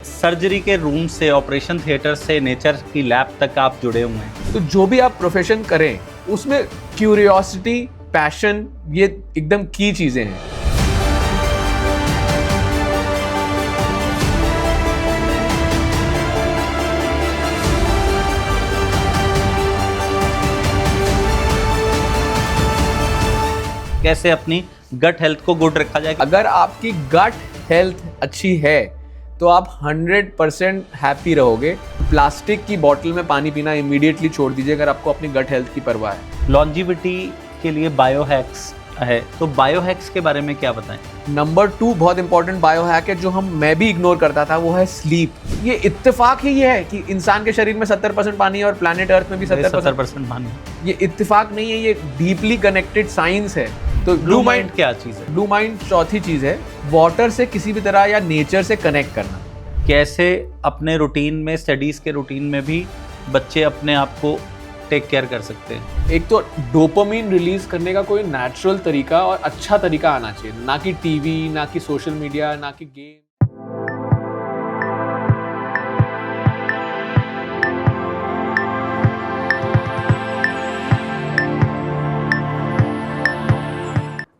Surgery के room से, operation theatre से नेचर की लैब तक आप जुड़े हुए हैं। तो जो भी आप प्रोफेशन करें उसमें क्यूरियोसिटी, पैशन, ये एकदम की चीजें हैं। कैसे अपनी गट हेल्थ को गुड रखा जाए। अगर आपकी गट हेल्थ अच्छी है तो आप 100% हैप्पी रहोगे। प्लास्टिक की बोतल में पानी पीना इमीडिएटली छोड़ दीजिए अगर आपको अपनी गट हेल्थ की परवाह है। लॉन्जिविटी के लिए बायोहैक्स है, तो बायोहैक्स के बारे में क्या बताएं? नंबर 2 बहुत इंपॉर्टेंट बायोहैक है जो मैं भी इग्नोर करता था, वो है स्लीप। ये इत्तेफाक ही ये है कि इंसान के शरीर में 70% पानी है और प्लैनेट अर्थ में भी 70% पानी। ये इत्तेफाक नहीं है, ये डीपली कनेक्टेड साइंस है। तो ब्लू माइंड क्या चीज़ है? ब्लू माइंड चौथी चीज है, वाटर से किसी भी तरह या नेचर से कनेक्ट करना। कैसे अपने रूटीन में, स्टडीज के रूटीन में भी बच्चे अपने आप को टेक केयर कर सकते हैं? एक तो डोपामिन रिलीज करने का कोई नेचुरल तरीका और अच्छा तरीका आना चाहिए, ना कि टीवी, ना कि सोशल मीडिया, ना कि गेम।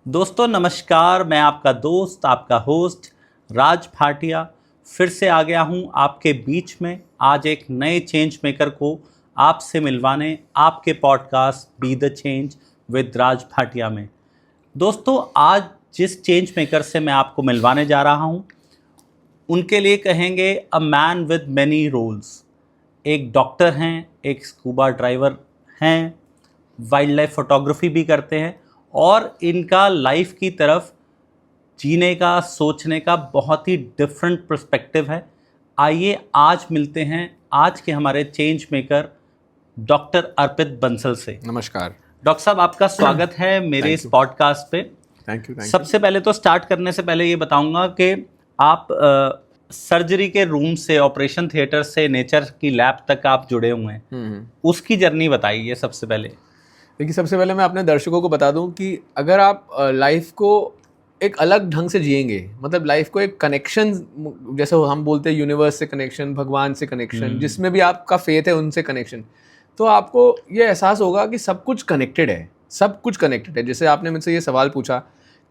दोस्तों नमस्कार, मैं आपका दोस्त, आपका होस्ट राज भाटिया फिर से आ गया हूं आपके बीच में, आज एक नए चेंज मेकर को आपसे मिलवाने, आपके podcast be the change with Raj Bhatia में। दोस्तों आज जिस चेंज मेकर से मैं आपको मिलवाने जा रहा हूं, उनके लिए कहेंगे a man with many roles. एक डॉक्टर हैं, एक स्कूबा ड्राइवर हैं, वाइल्ड लाइफ फोटोग्राफी भी करते हैं और इनका लाइफ की तरफ जीने का, सोचने का बहुत ही डिफरेंट पर्सपेक्टिव है। आइए आज मिलते हैं आज के हमारे चेंज मेकर डॉक्टर अर्पित बंसल से। नमस्कार डॉक्टर साहब, आपका स्वागत है मेरे इस पॉडकास्ट पे। Thank you. सबसे पहले तो स्टार्ट करने से पहले ये बताऊंगा कि आप सर्जरी के रूम से, ऑपरेशन थिएटर से नेचर की लैब तक आप जुड़े हुए हैं, उसकी जर्नी बताइए सबसे पहले। देखिए, सबसे पहले मैं अपने दर्शकों को बता दूं कि अगर आप लाइफ को एक अलग ढंग से जिएंगे, मतलब लाइफ को एक कनेक्शन, जैसे हम बोलते हैं यूनिवर्स से कनेक्शन, भगवान से कनेक्शन, जिसमें भी आपका फेथ है उनसे कनेक्शन, तो आपको ये एहसास होगा कि सब कुछ कनेक्टेड है, सब कुछ कनेक्टेड है। जैसे आपने मुझसे ये सवाल पूछा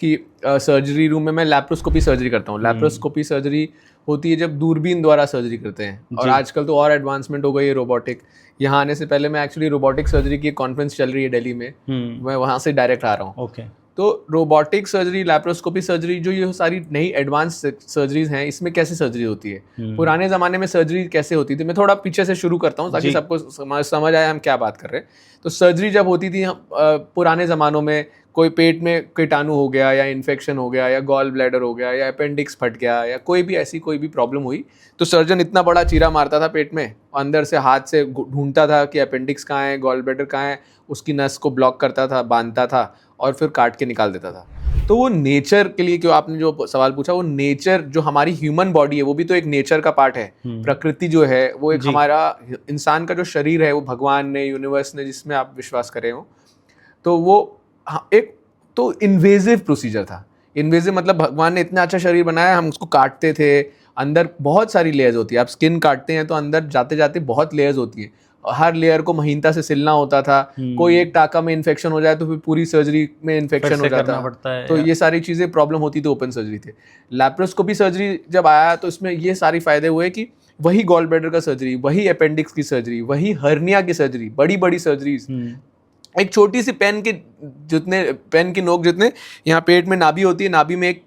कि सर्जरी रूम में, मैं लैप्रोस्कोपी सर्जरी करता हूँ। लैप्रोस्कोपी सर्जरी होती है जब दूरबीन द्वारा सर्जरी करते हैं, और आजकल तो और एडवांसमेंट हो गई है रोबोटिक। यहाँ आने से पहले मैं एक्चुअली रोबोटिक सर्जरी की कॉन्फ्रेंस चल रही है दिल्ली में, मैं वहाँ से डायरेक्ट आ रहा हूँ। ओके। तो रोबोटिक सर्जरी, लैप्रोस्कोपी सर्जरी, जो ये सारी नई एडवांस सर्जरीज हैं, इसमें कैसे सर्जरी होती है, पुराने ज़माने में सर्जरी कैसे होती थी, मैं थोड़ा पीछे से शुरू करता हूँ ताकि सबको समझ आए हम क्या बात कर रहे हैं। तो सर्जरी जब होती थी पुराने ज़मानों में, कोई पेट में कीटाणु हो गया या इन्फेक्शन हो गया या गॉल ब्लैडर हो गया या अपेंडिक्स फट गया या कोई भी प्रॉब्लम हुई, तो सर्जन इतना बड़ा चीरा मारता था पेट में, अंदर से हाथ से ढूंढता था कि अपेंडिक्स कहाँ है, गॉल ब्लैडर कहाँ है, उसकी नस को ब्लॉक करता था, बांधता था और फिर काट के निकाल देता था। तो वो नेचर के लिए, क्यों आपने जो सवाल पूछा, वो नेचर, जो हमारी ह्यूमन बॉडी है वो भी तो एक नेचर का पार्ट है। प्रकृति जो है वो एक हमारा, इंसान का जो शरीर है वो भगवान ने, यूनिवर्स ने, जिसमें आप विश्वास करें हो, तो वो एक तो इन्वेजिव प्रोसीजर था। इन्वेजिव मतलब भगवान ने इतना अच्छा शरीर बनाया, हम उसको काटते थे, अंदर बहुत सारी लेयर्स होती है। आप स्किन काटते हैं तो अंदर जाते जाते बहुत लेयर्स होती है, हर लेयर को महीनता से सिलना होता था। कोई एक टाका में इन्फेक्शन हो जाए तो फिर पूरी सर्जरी में इन्फेक्शन हो जाता है, तो ये सारी चीज़ें प्रॉब्लम होती थी ओपन सर्जरी थे। लैप्रोस्कोपी सर्जरी जब आया तो इसमें ये सारी फायदे हुए कि वही गॉल ब्लैडर का सर्जरी, वही अपेंडिक्स की सर्जरी, वही हर्निया की सर्जरी, बड़ी बड़ी सर्जरीज, एक छोटी सी पेन की नोक जितने यहाँ पेट में नाभि होती है, नाभि में एक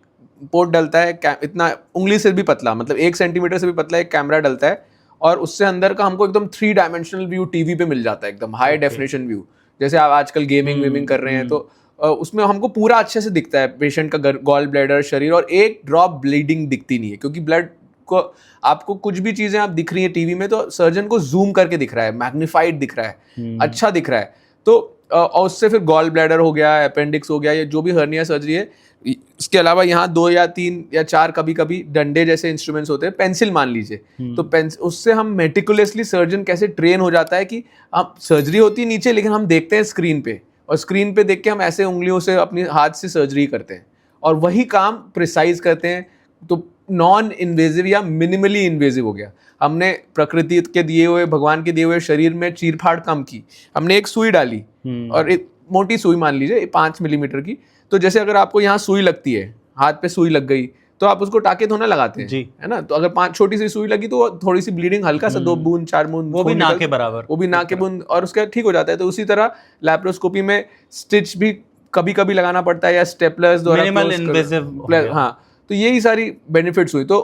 पोर्ट डलता है, इतना उंगली से भी पतला, मतलब 1 सेंटीमीटर से भी पतला एक कैमरा डलता है, और उससे अंदर का हमको एकदम 3 डायमेंशनल व्यू टीवी पे मिल जाता है, एकदम हाई डेफिनेशन व्यू। जैसे आप आजकल गेमिंग कर रहे हैं तो उसमें हमको पूरा अच्छे से दिखता है पेशेंट का गॉल ब्लैडर, शरीर, और एक ड्रॉप ब्लीडिंग दिखती नहीं है, क्योंकि ब्लड को, आपको कुछ भी चीज़ें आप दिख रही है टीवी में तो सर्जन को जूम करके दिख रहा है, मैग्नीफाइड दिख रहा है, अच्छा दिख रहा है। तो और उससे फिर गॉल ब्लैडर हो गया, अपेंडिक्स हो गया, या जो भी हर्निया सर्जरी है। इसके अलावा यहाँ 2 या 3 या 4 कभी कभी डंडे जैसे इंस्ट्रूमेंट्स होते हैं, पेंसिल मान लीजिए, तो उससे हम मेटिकुलसली, सर्जन कैसे ट्रेन हो जाता है कि हम, सर्जरी होती है नीचे लेकिन हम देखते हैं स्क्रीन पे, और स्क्रीन पे देख के हम ऐसे उंगलियों से अपने हाथ से सर्जरी करते हैं और वही काम प्रिसाइज करते हैं। तो नॉन इन्वेजिव या मिनिमली इन्वेजिव हो गया। हमने प्रकृति के दिए हुए, भगवान के दिए हुए शरीर में चीरफाड़ कम की, हमने एक सुई डाली और एक मोटी सुई मान लीजिए 5 मिलीमीटर की। तो जैसे अगर आपको यहाँ सुई लगती है, हाथ पे सुई लग गई, तो आप उसको टाके धोने लगाते हैं, है ना। तो अगर 5 छोटी सी सुई लगी तो थोड़ी सी ब्लीडिंग, हल्का सा 2 बूंद 4 बूंद, वो भी ना के बराबर, वो भी ना के बूंद, और उसका ठीक हो जाता है। तो उसी तरह लैप्रोस्कोपी में स्टिच भी कभी कभी लगाना पड़ता है या स्टेपलर्स द्वारा, मिनिमल इन्वेसिव। हाँ, तो यही सारी बेनिफिट्स हुई। तो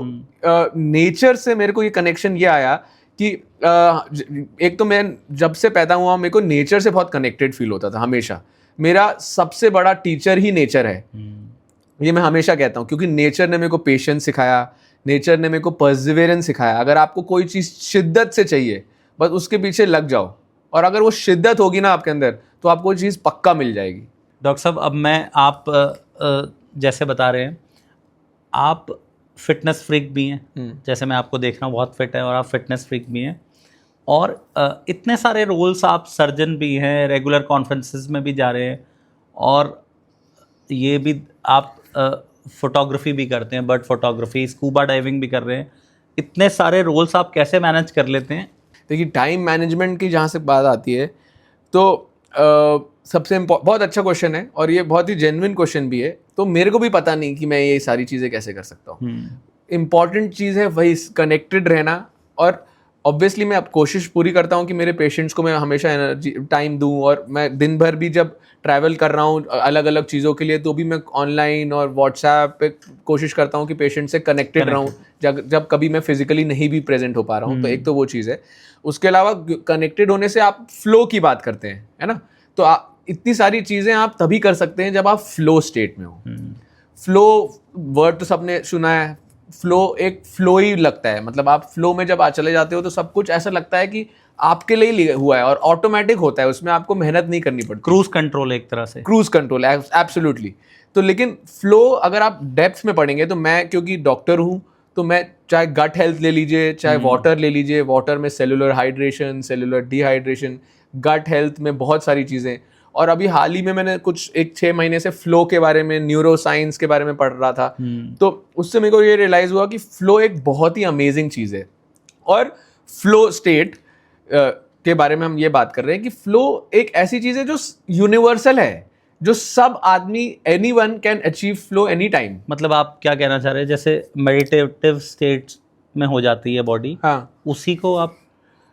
नेचर से मेरे को ये कनेक्शन ये आया कि एक तो मैं जब से पैदा हुआ मेरे को नेचर से बहुत कनेक्टेड फील होता था हमेशा। मेरा सबसे बड़ा टीचर ही नेचर है, ये मैं हमेशा कहता हूँ, क्योंकि नेचर ने मेरे को पेशेंस सिखाया, नेचर ने मेरे को पर्सिवेरेंस सिखाया। अगर आपको कोई चीज़ शिद्दत से चाहिए, बस उसके पीछे लग जाओ, और अगर वो शिद्दत होगी ना आपके अंदर, तो आपको वो चीज़ पक्का मिल जाएगी। डॉक्टर साहब, अब मैं आप जैसे बता रहे हैं, आप फिटनेस फ्रीक भी हैं, जैसे मैं आपको देख रहा हूँ बहुत फिट है, और आप फिटनेस फ्रीक भी हैं, और इतने सारे रोल्स, आप सर्जन भी हैं, रेगुलर कॉन्फ्रेंसेस में भी जा रहे हैं, और ये भी आप फोटोग्राफी भी करते हैं, बर्ड फोटोग्राफी, स्कूबा डाइविंग भी कर रहे हैं। इतने सारे रोल्स आप कैसे मैनेज कर लेते हैं? देखिए, टाइम मैनेजमेंट की जहाँ से बात आती है, तो सबसे बहुत अच्छा क्वेश्चन है, और ये बहुत ही जेन्युइन क्वेश्चन भी है। तो मेरे को भी पता नहीं कि मैं ये सारी चीज़ें कैसे कर सकता हूँ। इम्पॉर्टेंट चीज़ है वही कनेक्टेड रहना, और ऑब्वियसली मैं अब कोशिश पूरी करता हूँ कि मेरे पेशेंट्स को मैं हमेशा एनर्जी टाइम दूँ, और मैं दिन भर भी जब ट्रैवल कर रहा हूँ अलग अलग चीज़ों के लिए, तो भी मैं ऑनलाइन और व्हाट्सएप पे कोशिश करता हूँ कि पेशेंट से कनेक्टेड रहूँ, जब कभी मैं फिजिकली नहीं भी प्रेजेंट हो पा रहा हूँ। तो एक तो वो चीज़ है। उसके अलावा कनेक्टेड होने से आप फ्लो की बात करते हैं, है ना। तो इतनी सारी चीज़ें आप तभी कर सकते हैं जब आप फ्लो स्टेट में हो। फ्लो वर्ड तो सबने सुना है, फ्लो एक फ्लो ही लगता है, मतलब आप फ्लो में जब चले जाते हो तो सब कुछ ऐसा लगता है कि आपके लिए हुआ है और ऑटोमेटिक होता है, उसमें आपको मेहनत नहीं करनी पड़ती। क्रूज कंट्रोल, एक तरह से क्रूज कंट्रोल, एब्सोल्युटली। तो लेकिन फ्लो अगर आप डेप्थ में पढ़ेंगे, तो मैं क्योंकि डॉक्टर हूँ, तो मैं चाहे गट हेल्थ ले लीजिए, चाहे वाटर ले लीजिए, वाटर में cellular hydration, cellular dehydration, gut health में बहुत सारी चीज़ें। और अभी हाल ही में मैंने कुछ 6 महीने से फ्लो के बारे में, न्यूरो साइंस के बारे में पढ़ रहा था। तो उससे मेरे को ये रियलाइज हुआ कि फ्लो एक बहुत ही अमेजिंग चीज़ है। और फ्लो स्टेट के बारे में हम ये बात कर रहे हैं कि फ्लो एक ऐसी चीज़ है जो यूनिवर्सल है, जो सब आदमी, anyone can achieve flow any time. मतलब आप क्या कहना चाह रहे हैं, जैसे मेडिटेटिव स्टेट में हो जाती है बॉडी, हाँ, उसी को आप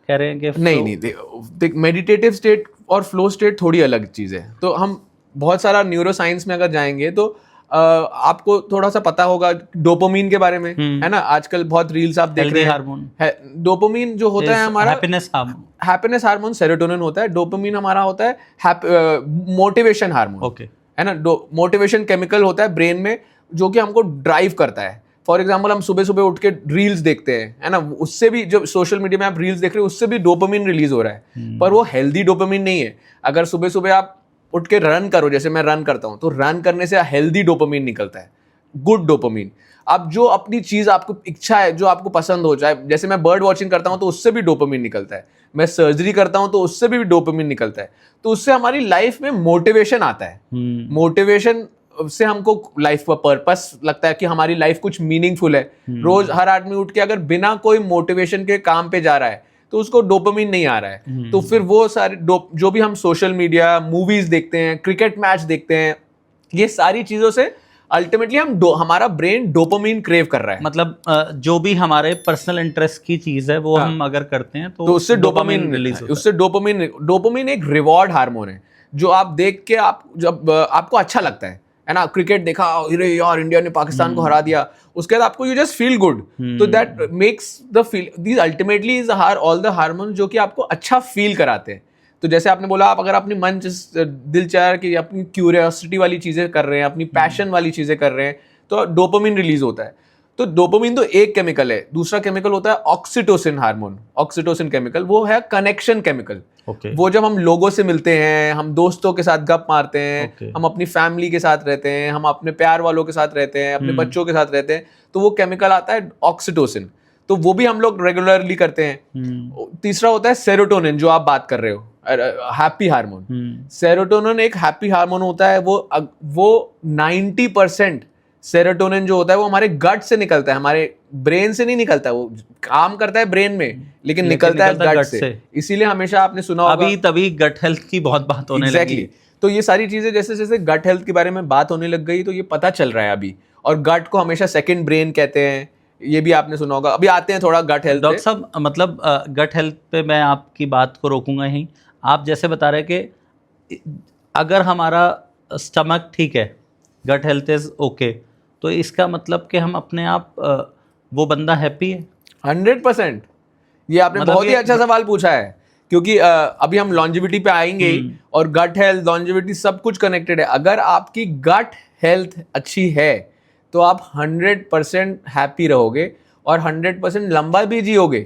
कह रहे हैं कि नहीं, देख मेडिटेटिव स्टेट और फ्लो स्टेट थोड़ी अलग चीज़ है। तो हम बहुत सारा न्यूरो साइंस में अगर जाएंगे तो आपको थोड़ा सा पता होगा डोपामिन के बारे में, है ना। आजकल बहुत रील्स आप देख रहे हैं। डोपामिन जो होता है हमारा हैप्पीनेस हार्मोन, सेरोटोनिन होता है। डोपामिन हमारा होता है मोटिवेशन हार्मोन, है ना। मोटिवेशन केमिकल होता है ब्रेन में, जो कि हमको ड्राइव करता है। फॉर एग्जाम्पल, हम सुबह सुबह उठ के रील्स देखते हैं, है ना, उससे भी, जो सोशल मीडिया में आप रील्स देख रहे हो, उससे भी डोपामिन रिलीज हो रहा है, पर वो हेल्दी डोपामिन नहीं है। अगर सुबह सुबह आप उठ के रन करो, जैसे मैं रन करता हूँ, तो रन करने से हेल्दी डोपामिन निकलता है, गुड डोपामिन। अब जो अपनी चीज़, आपको इच्छा है, जो आपको पसंद हो, चाहे जैसे मैं बर्ड वॉचिंग करता हूँ तो उससे भी डोपामिन निकलता है, मैं सर्जरी करता हूँ तो उससे भी डोपामिन निकलता है। तो उससे हमारी लाइफ में मोटिवेशन आता है। मोटिवेशन से हमको लाइफ का पर्पस लगता है कि हमारी लाइफ कुछ मीनिंगफुल है। रोज हर आदमी उठ के अगर बिना कोई मोटिवेशन के काम पे जा रहा है, तो उसको डोपामिन नहीं आ रहा है। तो फिर वो सारे जो भी हम सोशल मीडिया, मूवीज देखते हैं, क्रिकेट मैच देखते हैं, ये सारी चीजों से अल्टीमेटली हमारा ब्रेन डोपामिन क्रेव कर रहा है। मतलब जो भी हमारे पर्सनल इंटरेस्ट की चीज है वो हम अगर करते हैं तो उससे डोपामिन रिलीज होता है। उससे डोपामिन एक रिवॉर्ड हार्मोन है, जो आप देख के जब आपको अच्छा लगता है ना। क्रिकेट देखा, अरे यार इंडिया ने पाकिस्तान को हरा दिया, उसके बाद आपको यू जस्ट फील गुड। तो that makes the feel, these ultimately is all the hormone जो कि आपको अच्छा फील कराते हैं। तो जैसे आपने बोला, आप अगर अपनी मन दिल चाह कि अपनी क्यूरियोसिटी वाली चीज़ें कर रहे हैं, अपनी पैशन वाली चीज़ें कर रहे हैं, तो डोपामिन रिलीज होता है। तो डोपामिन तो एक केमिकल है। दूसरा केमिकल होता है ऑक्सीटोसिन हार्मोन, ऑक्सीटोसिन केमिकल, वो है कनेक्शन केमिकल। वो जब हम लोगों से मिलते हैं, हम दोस्तों के साथ गप मारते हैं, हम अपनी फैमिली के साथ रहते हैं, हम अपने प्यार वालों के साथ रहते हैं, अपने बच्चों के साथ रहते हैं, तो वो केमिकल आता है ऑक्सीटोसिन। तो वो भी हम लोग रेगुलरली करते हैं। तीसरा होता है सेरोटोनिन, जो आप बात कर रहे हो, हैप्पी हार्मोन। सेरोटोनिन एक हैप्पी हार्मोन होता है। वो 90% सेरोटोनिन जो होता है वो हमारे गट से निकलता है, हमारे ब्रेन से नहीं निकलता, वो काम करता है ब्रेन में लेकिन निकलता है गट से। इसीलिए हमेशा आपने सुना होगा अभी तभी गट हेल्थ की बहुत बात होने लगी। तो ये सारी चीजें जैसे जैसे गट हेल्थ के बारे में बात होने लग गई तो ये पता चल रहा है अभी। और गट को हमेशा सेकंड ब्रेन कहते हैं, ये भी आपने सुना होगा। अभी आते हैं थोड़ा गट हेल्थ। डॉक्टर साहब मतलब गट हेल्थ पे मैं आपकी बात को रोकूंगा ही। आप जैसे बता रहे कि अगर हमारा स्टमक ठीक है, गट हेल्थ इज ओके, तो इसका मतलब कि हम अपने आप वो बंदा हैप्पी है 100%। ये आपने मतलब बहुत ही अच्छा सवाल पूछा है, क्योंकि अभी हम लॉन्जिविटी पे आएंगे और गट हेल्थ, लॉन्जिविटी सब कुछ कनेक्टेड है। अगर आपकी गट हेल्थ अच्छी है तो आप 100% हैप्पी रहोगे और 100% लंबा भी जियोगे।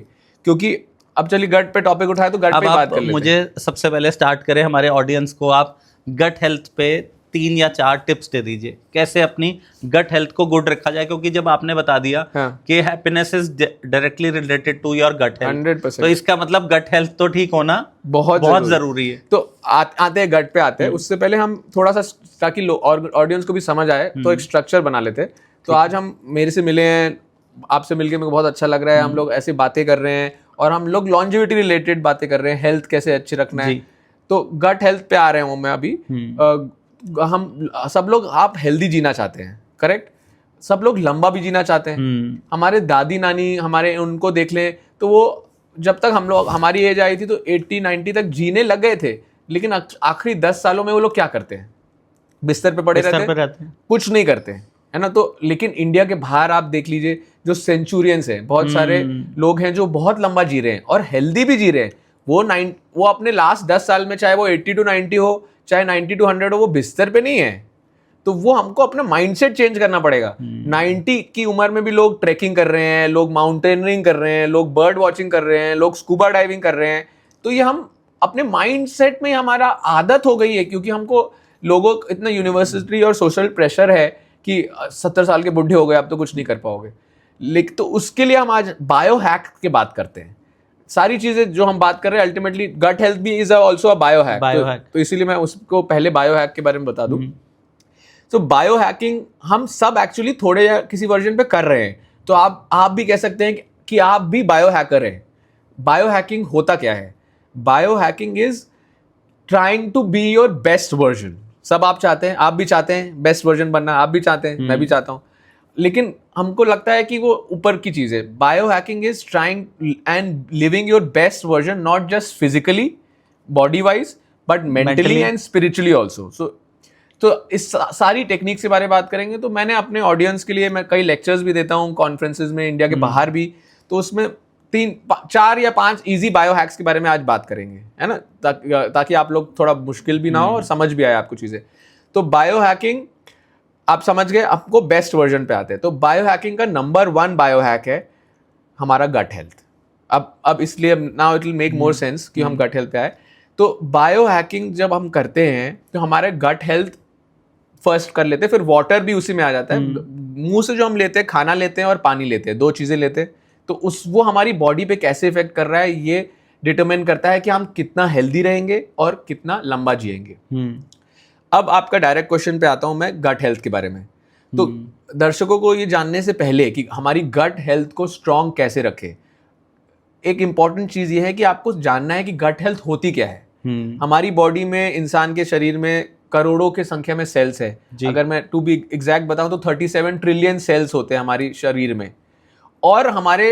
क्योंकि अब चलिए गट पे टॉपिक उठाए तो गट पे बात कर लेते हैं। मुझे सबसे पहले स्टार्ट करें, हमारे ऑडियंस को आप गट हेल्थ पे 3 या 4 टिप्स दे दीजिए कैसे अपनी गट हेल्थ को गुड रखा जाए, क्योंकि जब आपने बता दिया कि happiness is directly related to your gut health, 100%, तो इसका मतलब गट हेल्थ तो ठीक होना बहुत जरूरी है। तो आते हैं गट पे आते हैं। उससे पहले हम थोड़ा सा, ताकि ऑडियंस को भी समझ आए, तो एक स्ट्रक्चर बना लेते हैं। तो आज हम मेरे से मिले हैं, आपसे मिलके मेरे को बहुत अच्छा लग रहा है। हम लोग ऐसी बातें कर रहे हैं और हम लोग लॉन्जिविटी रिलेटेड बातें कर रहे हैं, हेल्थ कैसे अच्छी रखना है। तो गट हेल्थ पे आ रहे हूँ मैं अभी। हम सब लोग, आप हेल्दी जीना चाहते हैं, करेक्ट? सब लोग लंबा भी जीना चाहते हैं। हमारे दादी नानी, हमारे उनको देख लें तो वो जब तक हम लोग, हमारी एज आई थी तो 80-90 तक जीने लग गए थे, लेकिन आखिरी 10 सालों में वो लोग क्या करते हैं? बिस्तर पे पड़े रहते हैं, कुछ नहीं करते हैं, है ना। तो लेकिन इंडिया के बाहर आप देख लीजिए, जो सेंचुरियंस हैं, बहुत सारे लोग हैं जो बहुत लंबा जी रहे हैं और हेल्दी भी जी रहे हैं। वो अपने लास्ट 10 साल में, चाहे वो 80-90 हो, चाहे 90-100 हो, वो बिस्तर पे नहीं है। तो वो हमको अपना माइंडसेट चेंज करना पड़ेगा। 90 की उम्र में भी लोग ट्रैकिंग कर रहे हैं, लोग माउंटेनियरिंग कर रहे हैं, लोग बर्ड वॉचिंग कर रहे हैं, लोग स्कूबा डाइविंग कर रहे हैं। तो ये हम अपने माइंडसेट में हमारा आदत हो गई है, क्योंकि हमको लोगों इतना यूनिवर्सिटी और सोशल प्रेशर है कि 70 साल के बुढ़े हो गए, आप तो कुछ नहीं कर पाओगे। लेकिन तो उसके लिए हम आज बायो हैक की बात करते हैं। सारी चीजें जो हम बात कर रहे हैं, अल्टीमेटली गट हेल्थ भी is also a bio hack. तो इसीलिए मैं उसको पहले बायो हैक के बारे में बता दूं। तो बायो हैकिंग हम सब एक्चुअली थोड़े या किसी वर्जन पे कर रहे हैं। तो आप भी कह सकते हैं कि आप भी बायो हैकर हैं। बायो हैकिंग होता क्या है? Bio hacking is trying to be your best version. सब आप चाहते हैं, आप भी चाहते हैं बेस्ट वर्जन बनना, आप भी चाहते हैं, मैं भी चाहता हूं। लेकिन हमको लगता है कि वो ऊपर की चीज है। Bio hacking is trying and living your best version, not just physically body wise, but mentally and spiritually also. तो इस सारी टेक्निक के बारे में बात करेंगे। तो मैंने अपने ऑडियंस के लिए, मैं कई लेक्चर्स भी देता हूँ कॉन्फ्रेंसेज में, इंडिया के बाहर भी। तो उसमें 4 या 5 इजी बायो हैक्स के बारे में आज बात करेंगे, है ना, ताकि आप लोग थोड़ा मुश्किल भी ना हो और समझ भी आए आपको चीजें। तो बायो हैकिंग आप समझ गए, आपको बेस्ट वर्जन पे आते हैं। तो बायो हैकिंग का नंबर 1 बायो हैक है हमारा गट हेल्थ। अब इसलिए now it will make more sense कि हम गट हेल्थ पे आए। तो बायो हैकिंग जब हम करते हैं तो हमारे गट हेल्थ फर्स्ट कर लेते हैं, फिर वाटर भी उसी में आ जाता है। मुंह से जो हम लेते हैं, खाना लेते हैं और पानी लेते हैं, 2 चीजें लेते हैं। तो वो हमारी बॉडी पे कैसे इफेक्ट कर रहा है, ये डिटरमाइन करता है कि हम कितना हेल्दी रहेंगे और कितना लंबा जिएंगे। अब आपका डायरेक्ट क्वेश्चन पे आता हूं मैं, गट हेल्थ के बारे में। तो दर्शकों को ये जानने से पहले कि हमारी गट हेल्थ को स्ट्रांग कैसे रखें, एक इंपॉर्टेंट चीज ये है कि आपको जानना है कि गट हेल्थ होती क्या है। हमारी बॉडी में, इंसान के शरीर में करोड़ों की संख्या में सेल्स है। अगर मैं टू बी एग्जैक्ट बताऊं तो 37 ट्रिलियन सेल्स होते हैं हमारी शरीर में। और हमारे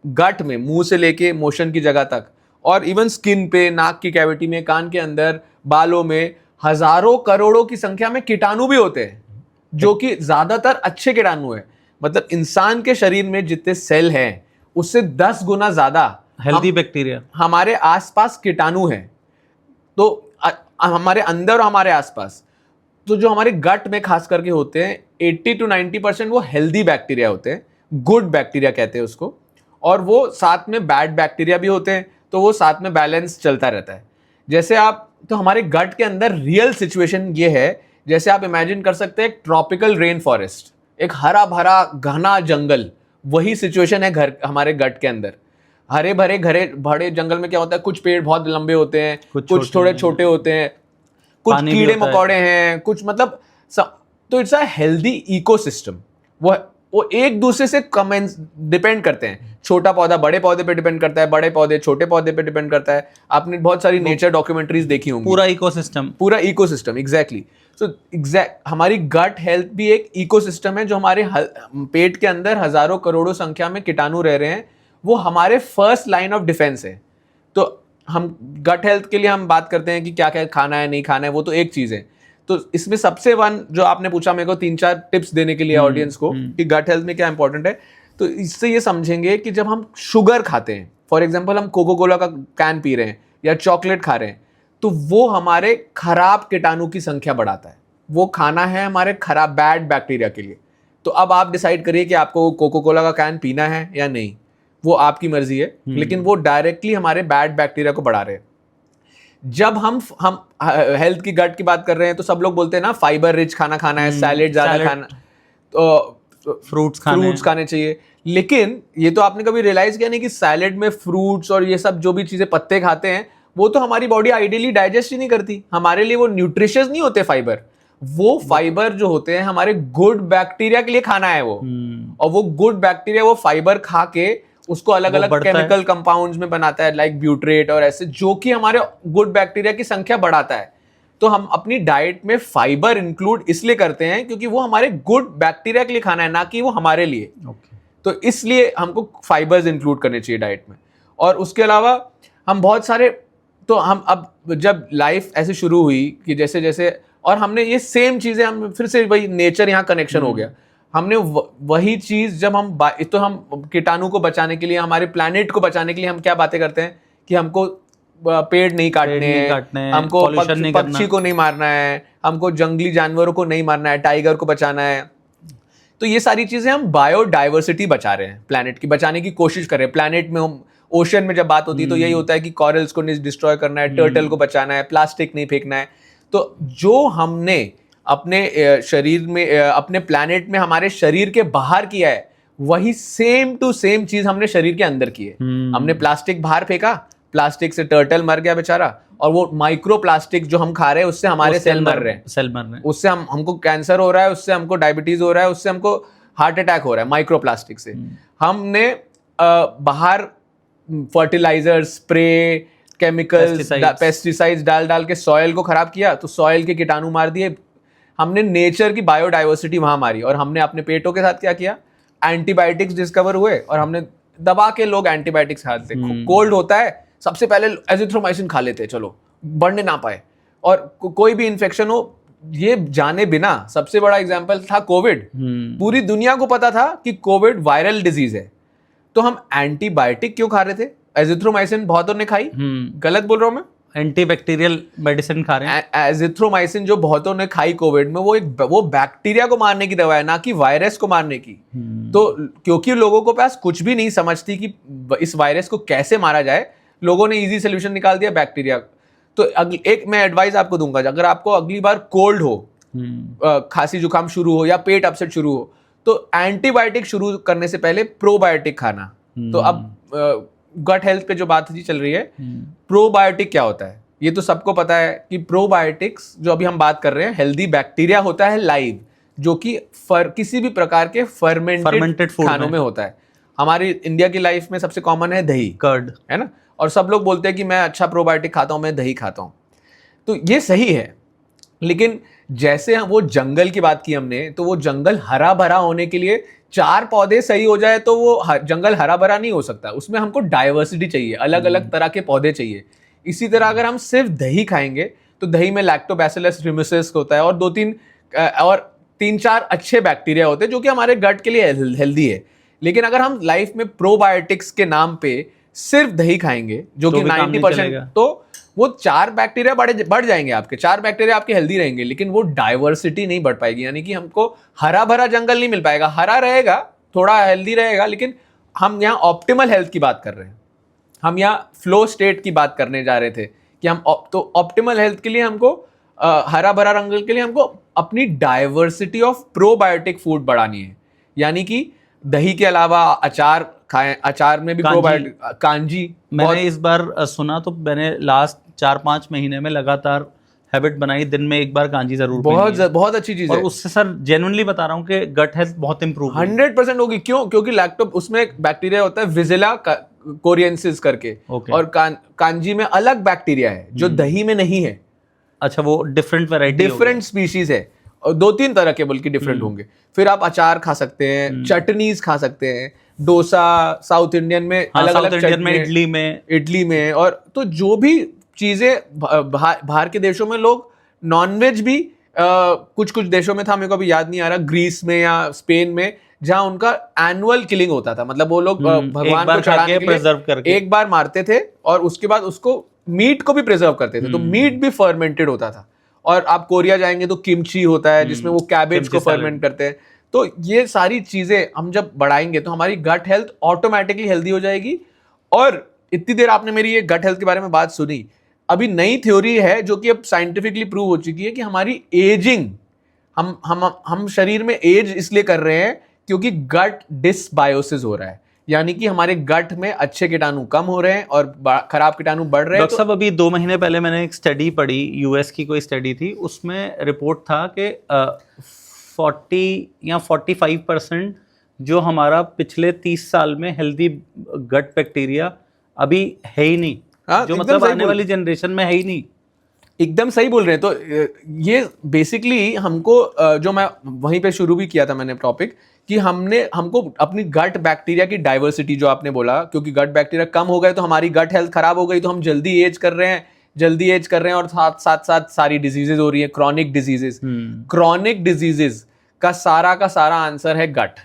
गट में, मुंह से लेके मोशन की जगह तक, और इवन स्किन पे, नाक की कैविटी में, कान के अंदर, बालों में हजारों करोड़ों की संख्या में कीटाणु भी होते हैं, जो कि ज्यादातर अच्छे कीटाणु है। मतलब इंसान के शरीर में जितने सेल हैं उससे 10 गुना ज्यादा हेल्दी बैक्टीरिया हमारे आसपास कीटाणु हैं। तो हमारे अंदर और हमारे आसपास, तो जो हमारे गट में खास करके होते हैं, 80-90% वो हेल्दी बैक्टीरिया होते हैं, गुड बैक्टीरिया कहते हैं उसको। और वो साथ में बैड बैक्टीरिया भी होते हैं, तो वो साथ में बैलेंस चलता रहता है। जैसे आप, तो हमारे गट के अंदर रियल सिचुएशन ये है, जैसे आप इमेजिन कर सकते हैं एक ट्रॉपिकल रेन फॉरेस्ट, एक हरा भरा घना जंगल, वही सिचुएशन है हमारे गट के अंदर। हरे भरे बड़े जंगल में क्या होता है, कुछ पेड़ बहुत लंबे होते हैं, कुछ थोड़े छोटे होते हैं, कुछ कीड़े मकोड़े हैं, कुछ मतलब तो इट्स अ हेल्दी इकोसिस्टम। वो एक दूसरे से कमेंट्स डिपेंड करते हैं। छोटा पौधा बड़े पौधे पे डिपेंड करता है, बड़े पौधे छोटे पौधे पे डिपेंड करता है। आपने बहुत सारी नेचर डॉक्यूमेंट्रीज देखी होंगी। पूरा इकोसिस्टम एग्जैक्टली। सो हमारी गट हेल्थ भी एक इकोसिस्टम है, जो हमारे पेट के अंदर हजारों करोड़ों संख्या में कीटाणु रह रहे हैं, वो हमारे फर्स्ट लाइन ऑफ डिफेंस है। तो हम गट हेल्थ के लिए हम बात करते हैं कि क्या क्या खाना है नहीं खाना है, वो तो एक चीज है। तो इसमें सबसे जो आपने पूछा मेरे को 3-4 टिप्स देने के लिए ऑडियंस को कि गट हेल्थ में क्या इंपॉर्टेंट है, तो इससे ये समझेंगे कि जब हम शुगर खाते हैं, फॉर एग्जांपल हम कोको कोला का कैन पी रहे हैं या चॉकलेट खा रहे हैं, तो वो हमारे खराब कीटाणु की संख्या बढ़ाता है। वो खाना है हमारे खराब बैड बैक्टीरिया के लिए। तो अब आप डिसाइड करिए कि आपको कोको कोला का कैन पीना है या नहीं, वो आपकी मर्जी है, लेकिन वो डायरेक्टली हमारे बैड बैक्टीरिया को बढ़ा रहे हैं। जब हम हेल्थ की गट की बात कर रहे हैं, तो सब लोग बोलते हैं ना फाइबर रिच खाना खाना है, सैलेड ज्यादा खाना, तो फ्रूट्स खाने चाहिए। लेकिन ये तो आपने कभी रियलाइज किया नहीं कि सैलेड में फ्रूट्स और ये सब जो भी चीजें पत्ते खाते हैं, वो तो हमारी बॉडी आइडियली डाइजेस्ट ही नहीं करती। हमारे लिए वो न्यूट्रिशियस नहीं होते फाइबर। वो फाइबर जो होते हैं हमारे गुड बैक्टीरिया के लिए खाना है वो, और वो गुड बैक्टीरिया वो फाइबर खा के उसको अलग अलग केमिकल कंपाउंड्स में बनाता है, लाइक ब्यूट्रेट और ऐसे, जो कि हमारे गुड बैक्टीरिया की संख्या बढ़ाता है। तो हम अपनी डाइट में फाइबर इंक्लूड इसलिए करते हैं क्योंकि वो हमारे गुड बैक्टीरिया के लिए खाना है, ना कि वो हमारे लिए। तो इसलिए हमको फाइबर्स इंक्लूड करने चाहिए डाइट में। और उसके अलावा हम बहुत सारे, तो हम अब जब लाइफ ऐसे शुरू हुई कि जैसे जैसे, और हमने ये सेम चीजें, हम फिर से वही नेचर यहाँ कनेक्शन हो गया। हमने वही चीज जब हम तो हम कीटाणु को बचाने के लिए, हमारे प्लैनेट को बचाने के लिए हम क्या बातें करते हैं कि हमको पेड़ नहीं काटने हैं, हमको पक्षी को नहीं मारना है, हमको जंगली जानवरों को नहीं मारना है, टाइगर को बचाना है। तो ये सारी चीजें हम बायोडाइवर्सिटी बचा रहे हैं, प्लैनेट की बचाने की कोशिश कर रहे हैं। प्लैनेट में हम ओशन में जब बात होती है तो यही होता है कि कॉरल्स को डिस्ट्रॉय करना है, टर्टल को बचाना है, प्लास्टिक नहीं फेंकना है। तो जो हमने अपने शरीर में, अपने प्लैनेट में, हमारे शरीर के बाहर किया है, वही सेम टू सेम चीज हमने शरीर के अंदर की है। हमने प्लास्टिक बाहर फेंका, प्लास्टिक से टर्टल मर गया बेचारा, और वो माइक्रो प्लास्टिक जो हम खा रहे हैं उससे हमारे सेल मर रहे हैं, उससे हमको कैंसर हो रहा है, उससे हमको डायबिटीज हो रहा है, उससे हमको हार्ट अटैक हो रहा है, माइक्रो प्लास्टिक से। हमने बाहर फर्टिलाइजर, स्प्रे, केमिकल्स, पेस्टिसाइड्स डाल के सॉइल को खराब किया, तो सॉइल के कीटाणु मार दिए। हमने नेचर की बायोडाइवर्सिटी वहां मारी। और हमने अपने पेटों के साथ क्या किया, एंटीबायोटिक्स डिस्कवर हुए, और हमने दबा के लोग एंटीबायोटिक्स खाते। कोल्ड होता है, सबसे पहले एजिथ्रोमाइसिन खा लेते, चलो बढ़ने ना पाए। और कोई भी इन्फेक्शन हो, ये जाने बिना, सबसे बड़ा एग्जाम्पल था कोविड। पूरी दुनिया को पता था कि कोविड वायरल डिजीज है, तो हम एंटीबायोटिक क्यों खा रहे थे? एजिथ्रोमाइसिन बहुतों ने खाई, गलत बोल रहा हूं मैं? एंटीबैक्टीरियल मेडिसिन खा रहे हैं। एजिथ्रोमाइसिन जो बहुतों ने खाई कोविड में, वो बैक्टीरिया को मारने की दवा है, ना कि वायरस को मारने की। तो क्योंकि लोगों को पास कुछ भी नहीं समझती कि इस वायरस को कैसे मारा जाए, लोगों ने इजी सोल्यूशन निकाल दिया, बैक्टीरिया। तो एक मैं एडवाइस आपको दूंगा, अगर आपको अगली बार कोल्ड हो, खांसी जुकाम शुरू हो या पेट अपसेट शुरू हो, तो एंटीबायोटिक शुरू करने से पहले प्रोबायोटिक खाना। तो अब गट हेल्थ पे जो बात चल रही है, प्रोबायोटिक क्या होता है? ये तो सबको पता है कि प्रोबायोटिक्स जो अभी हम बात कर रहे हैं, हेल्दी बैक्टीरिया होता है लाइव, जो कि किसी भी प्रकार के फर्मेंटेड खानों में होता है। हमारी इंडिया की लाइफ में सबसे कॉमन है दही, कर्ड, है ना? और सब लोग बोलते हैं कि मैं अच्छा प्रोबायोटिक खाता हूं, मैं दही खाता हूं। तो ये सही है, लेकिन जैसे वो जंगल की बात की हमने, तो वो जंगल हरा भरा होने के लिए 4 पौधे सही हो जाए तो वो जंगल हरा भरा नहीं हो सकता। उसमें हमको डाइवर्सिटी चाहिए, अलग अलग तरह के पौधे चाहिए। इसी तरह अगर हम सिर्फ दही खाएंगे, तो दही में लैक्टोबैसिलस रिमिसेस होता है, और 3-4 अच्छे बैक्टीरिया होते हैं जो कि हमारे गट के लिए हेल्दी है। लेकिन अगर हम लाइफ में प्रोबायोटिक्स के नाम पे सिर्फ दही खाएंगे, जो कि 90%, तो वो 4 बैक्टीरिया बढ़ जाएंगे आपके, 4 बैक्टीरिया आपके हेल्दी रहेंगे, लेकिन वो डाइवर्सिटी नहीं बढ़ पाएगी। यानी कि हमको हरा भरा जंगल नहीं मिल पाएगा। हरा रहेगा, थोड़ा हेल्दी रहेगा, लेकिन हम यहाँ ऑप्टिमल हेल्थ की बात कर रहे हैं, हम यहाँ फ्लो स्टेट की बात करने जा रहे थे कि हम तो ऑप्टिमल हेल्थ के लिए हमको हरा भरा जंगल के लिए हमको अपनी डाइवर्सिटी ऑफ प्रोबायोटिक फूड बढ़ानी है। यानी कि दही के अलावा अचार खाएं, अचार में भी प्रोबायोटिक, कांजी। मैंने इस बार सुना, तो मैंने लास्ट 4-5 महीने में लगातार हैबिट बनाई, दिन में एक बार कांजी जरूर बहुत अच्छी चीज है। और उससे सर जेन्युइनली बता रहा हूँ कि गट हेल्थ बहुत इंप्रूव 100% होगी। क्यों? क्योंकि लैक्टो उसमें एक बैक्टीरिया होता है विजिला कोरिएंसिस करके, और कांजी में अलग बैक्टीरिया है जो दही में नहीं है। अच्छा, वो डिफरेंट वैरायटी, डिफरेंट स्पीशीज है, और 2-3 तरह के बल्कि डिफरेंट होंगे। फिर आप अचार खा सकते हैं, चटनीज खा सकते हैं, डोसा साउथ इंडियन में अलग अलग चटनी, इडली में और तो जो भी चीजें बाहर के देशों में लोग नॉनवेज भी कुछ कुछ देशों में था, मेरे को अभी याद नहीं आ रहा, ग्रीस में या स्पेन में, जहां उनका एनुअल किलिंग होता था। मतलब वो लोग भगवान को चढ़ाने के लिए एक बार मारते थे और उसके बाद उसको मीट को भी प्रिजर्व करते थे, तो मीट भी फर्मेंटेड होता था। और आप कोरिया जाएंगे तो किमची होता है जिसमें वो कैबेज को फर्मेंट करते हैं। तो ये सारी चीजें हम जब बढ़ाएंगे तो हमारी गट हेल्थ ऑटोमेटिकली हेल्दी हो जाएगी। और इतनी देर आपने मेरी ये गट हेल्थ के बारे में बात सुनी, अभी नई थ्योरी है जो कि अब साइंटिफिकली प्रूव हो चुकी है कि हमारी एजिंग, हम शरीर में एज इसलिए कर रहे हैं क्योंकि गट डिसबायोसिस हो रहा है, यानी कि हमारे गट में अच्छे कीटाणु कम हो रहे हैं और खराब कीटाणु बढ़ रहे हैं। डॉक्टर साहब, अभी 2 महीने पहले मैंने एक स्टडी पढ़ी, यूएस की कोई स्टडी थी, उसमें रिपोर्ट था कि 40 या 45% जो हमारा पिछले 30 साल में हेल्दी गट बैक्टीरिया अभी है ही नहीं, जो मतलब आने वाली जनरेशन में है ही नहीं। एकदम सही बोल रहे हैं। तो ये बेसिकली हमको, जो मैं वहीं पे शुरू भी किया था मैंने टॉपिक, कि हमको अपनी गट बैक्टीरिया की डाइवर्सिटी, जो आपने बोला, क्योंकि गट बैक्टीरिया कम हो गए तो हमारी गट हेल्थ खराब हो गई, तो हम जल्दी एज कर रहे हैं और साथ सारी डिजीजेज हो रही है, क्रॉनिक डिजीजेज। क्रॉनिक डिजीजेज का सारा आंसर है गट।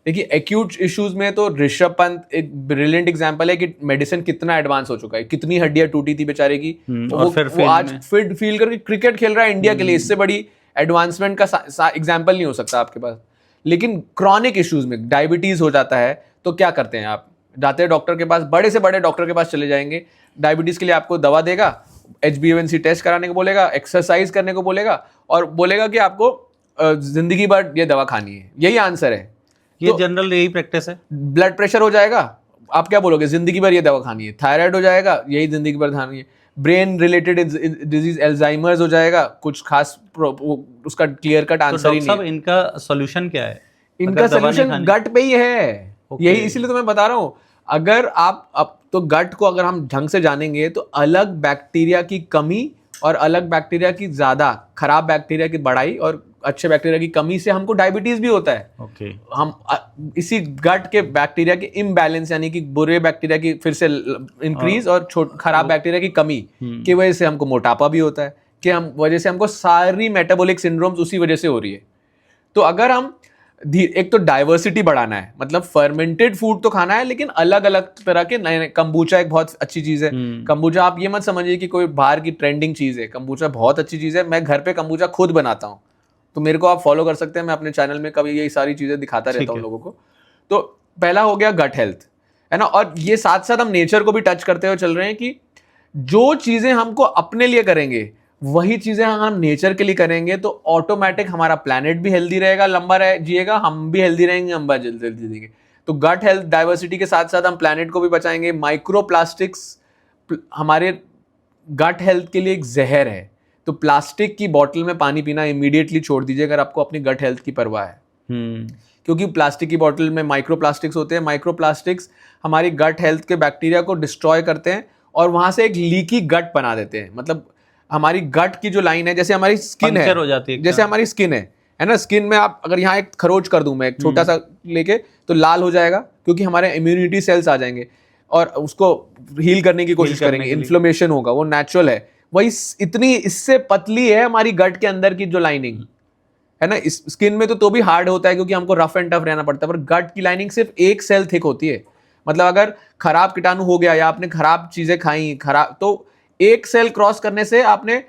देखिए, एक्यूट इश्यूज में तो ऋषभ पंत एक ब्रिलियंट एग्जांपल है कि मेडिसिन कितना एडवांस हो चुका है, कितनी हड्डियां टूटी थी बेचारे की, वो आज फिट फील करके क्रिकेट खेल रहा है इंडिया के लिए। इससे बड़ी एडवांसमेंट का एग्जांपल नहीं हो सकता आपके पास। लेकिन क्रॉनिक इश्यूज में डायबिटीज हो जाता है तो क्या करते हैं आप? जाते हैं डॉक्टर के पास, बड़े से बड़े डॉक्टर के पास चले जाएंगे, डायबिटीज के लिए आपको दवा देगा, HbA1c टेस्ट कराने को बोलेगा, एक्सरसाइज करने को बोलेगा, और बोलेगा कि आपको जिंदगी भर ये दवा खानी है। यही आंसर है, ये जनरल यही प्रैक्टिस है। ब्लड प्रेशर हो जाएगा, आप क्या बोलोगे? जिंदगी भर ये दवा खानी है। थायराइड हो जाएगा, यही जिंदगी भर खानी है। ब्रेन रिलेटेड डिजीज एल्जाइमर्स हो जाएगा, कुछ खास उसका क्लियर कट आंसर ही नहीं है। इनका सॉल्यूशन क्या है? इनका सॉल्यूशन गट पे ही है। यही इसीलिए तो मैं बता रहा हूं, अगर आप तो गट को अगर हम ढंग से जानेंगे तो अलग बैक्टीरिया की कमी और अलग बैक्टीरिया की ज्यादा, खराब बैक्टीरिया की बढ़ाई और अच्छे बैक्टीरिया की कमी से हमको डायबिटीज भी होता है। हम इसी गट के बैक्टीरिया के इम्बैलेंस, यानी कि बुरे बैक्टीरिया की फिर से इंक्रीज और खराब बैक्टीरिया की कमी की वजह से हमको मोटापा भी होता है, कि हम वजह से हमको सारी मेटाबॉलिक सिंड्रोम्स उसी वजह से हो रही है। तो अगर हम एक तो डाइवर्सिटी बढ़ाना है, मतलब फर्मेंटेड फूड तो खाना है, लेकिन अलग अलग तरह के नए। कंबूचा एक बहुत अच्छी चीज है। कंबूचा आप ये मत समझिए कि कोई बाहर की ट्रेंडिंग चीज है, कंबूचा बहुत अच्छी चीज है। मैं घर पे कंबूचा खुद बनाता हूँ, तो मेरे को आप फॉलो कर सकते हैं, मैं अपने चैनल में कभी यही सारी चीजें दिखाता रहता हूँ लोगों को। तो पहला हो गया गट हेल्थ, है ना। और ये साथ साथ हम नेचर को भी टच करते हुए चल रहे हैं कि जो चीजें हमको अपने लिए करेंगे वही चीजें हम नेचर के लिए करेंगे, तो ऑटोमेटिक हमारा प्लैनेट भी हेल्दी रहेगा, लंबा जिएगा, हम भी हेल्दी रहेंगे, हम जल्दी जिएंगे। तो गट हेल्थ डाइवर्सिटी के साथ साथ हम प्लैनेट को भी बचाएंगे। माइक्रोप्लास्टिक्स हमारे गट हेल्थ के लिए एक जहर है, तो प्लास्टिक की बोतल में पानी पीना इमीडिएटली छोड़ दीजिए अगर आपको अपनी गट हेल्थ की परवाह है। क्योंकि प्लास्टिक की बोतल में माइक्रोप्लास्टिक्स होते हैं। माइक्रोप्लास्टिक्स हमारी गट हेल्थ के बैक्टीरिया को डिस्ट्रॉय करते हैं और वहां से एक लीकी गट बना देते हैं। मतलब हमारी गट की जो लाइन है, जैसे हमारी स्किन है, हो जाती है, जैसे हमारी स्किन है ना, स्किन में आप अगर यहाँ एक खरोच कर दूं मैं, एक छोटा सा लेके, तो लाल हो जाएगा, क्योंकि हमारे इम्यूनिटी सेल्स आ जाएंगे और उसको हील करने की कोशिश करेंगे, इन्फ्लेमेशन होगा, वो नेचुरल है। वही इतनी इससे पतली है हमारी गट के अंदर की जो लाइनिंग है ना। इस स्किन में तो भी हार्ड होता है क्योंकि हमको रफ एंड टफ रहना पड़ता है, पर गट की लाइनिंग सिर्फ 1 सेल थिक होती है। मतलब अगर खराब कीटाणु हो गया या आपने खराब चीजें खाई, खराब, तो 1 सेल क्रॉस करने से आपने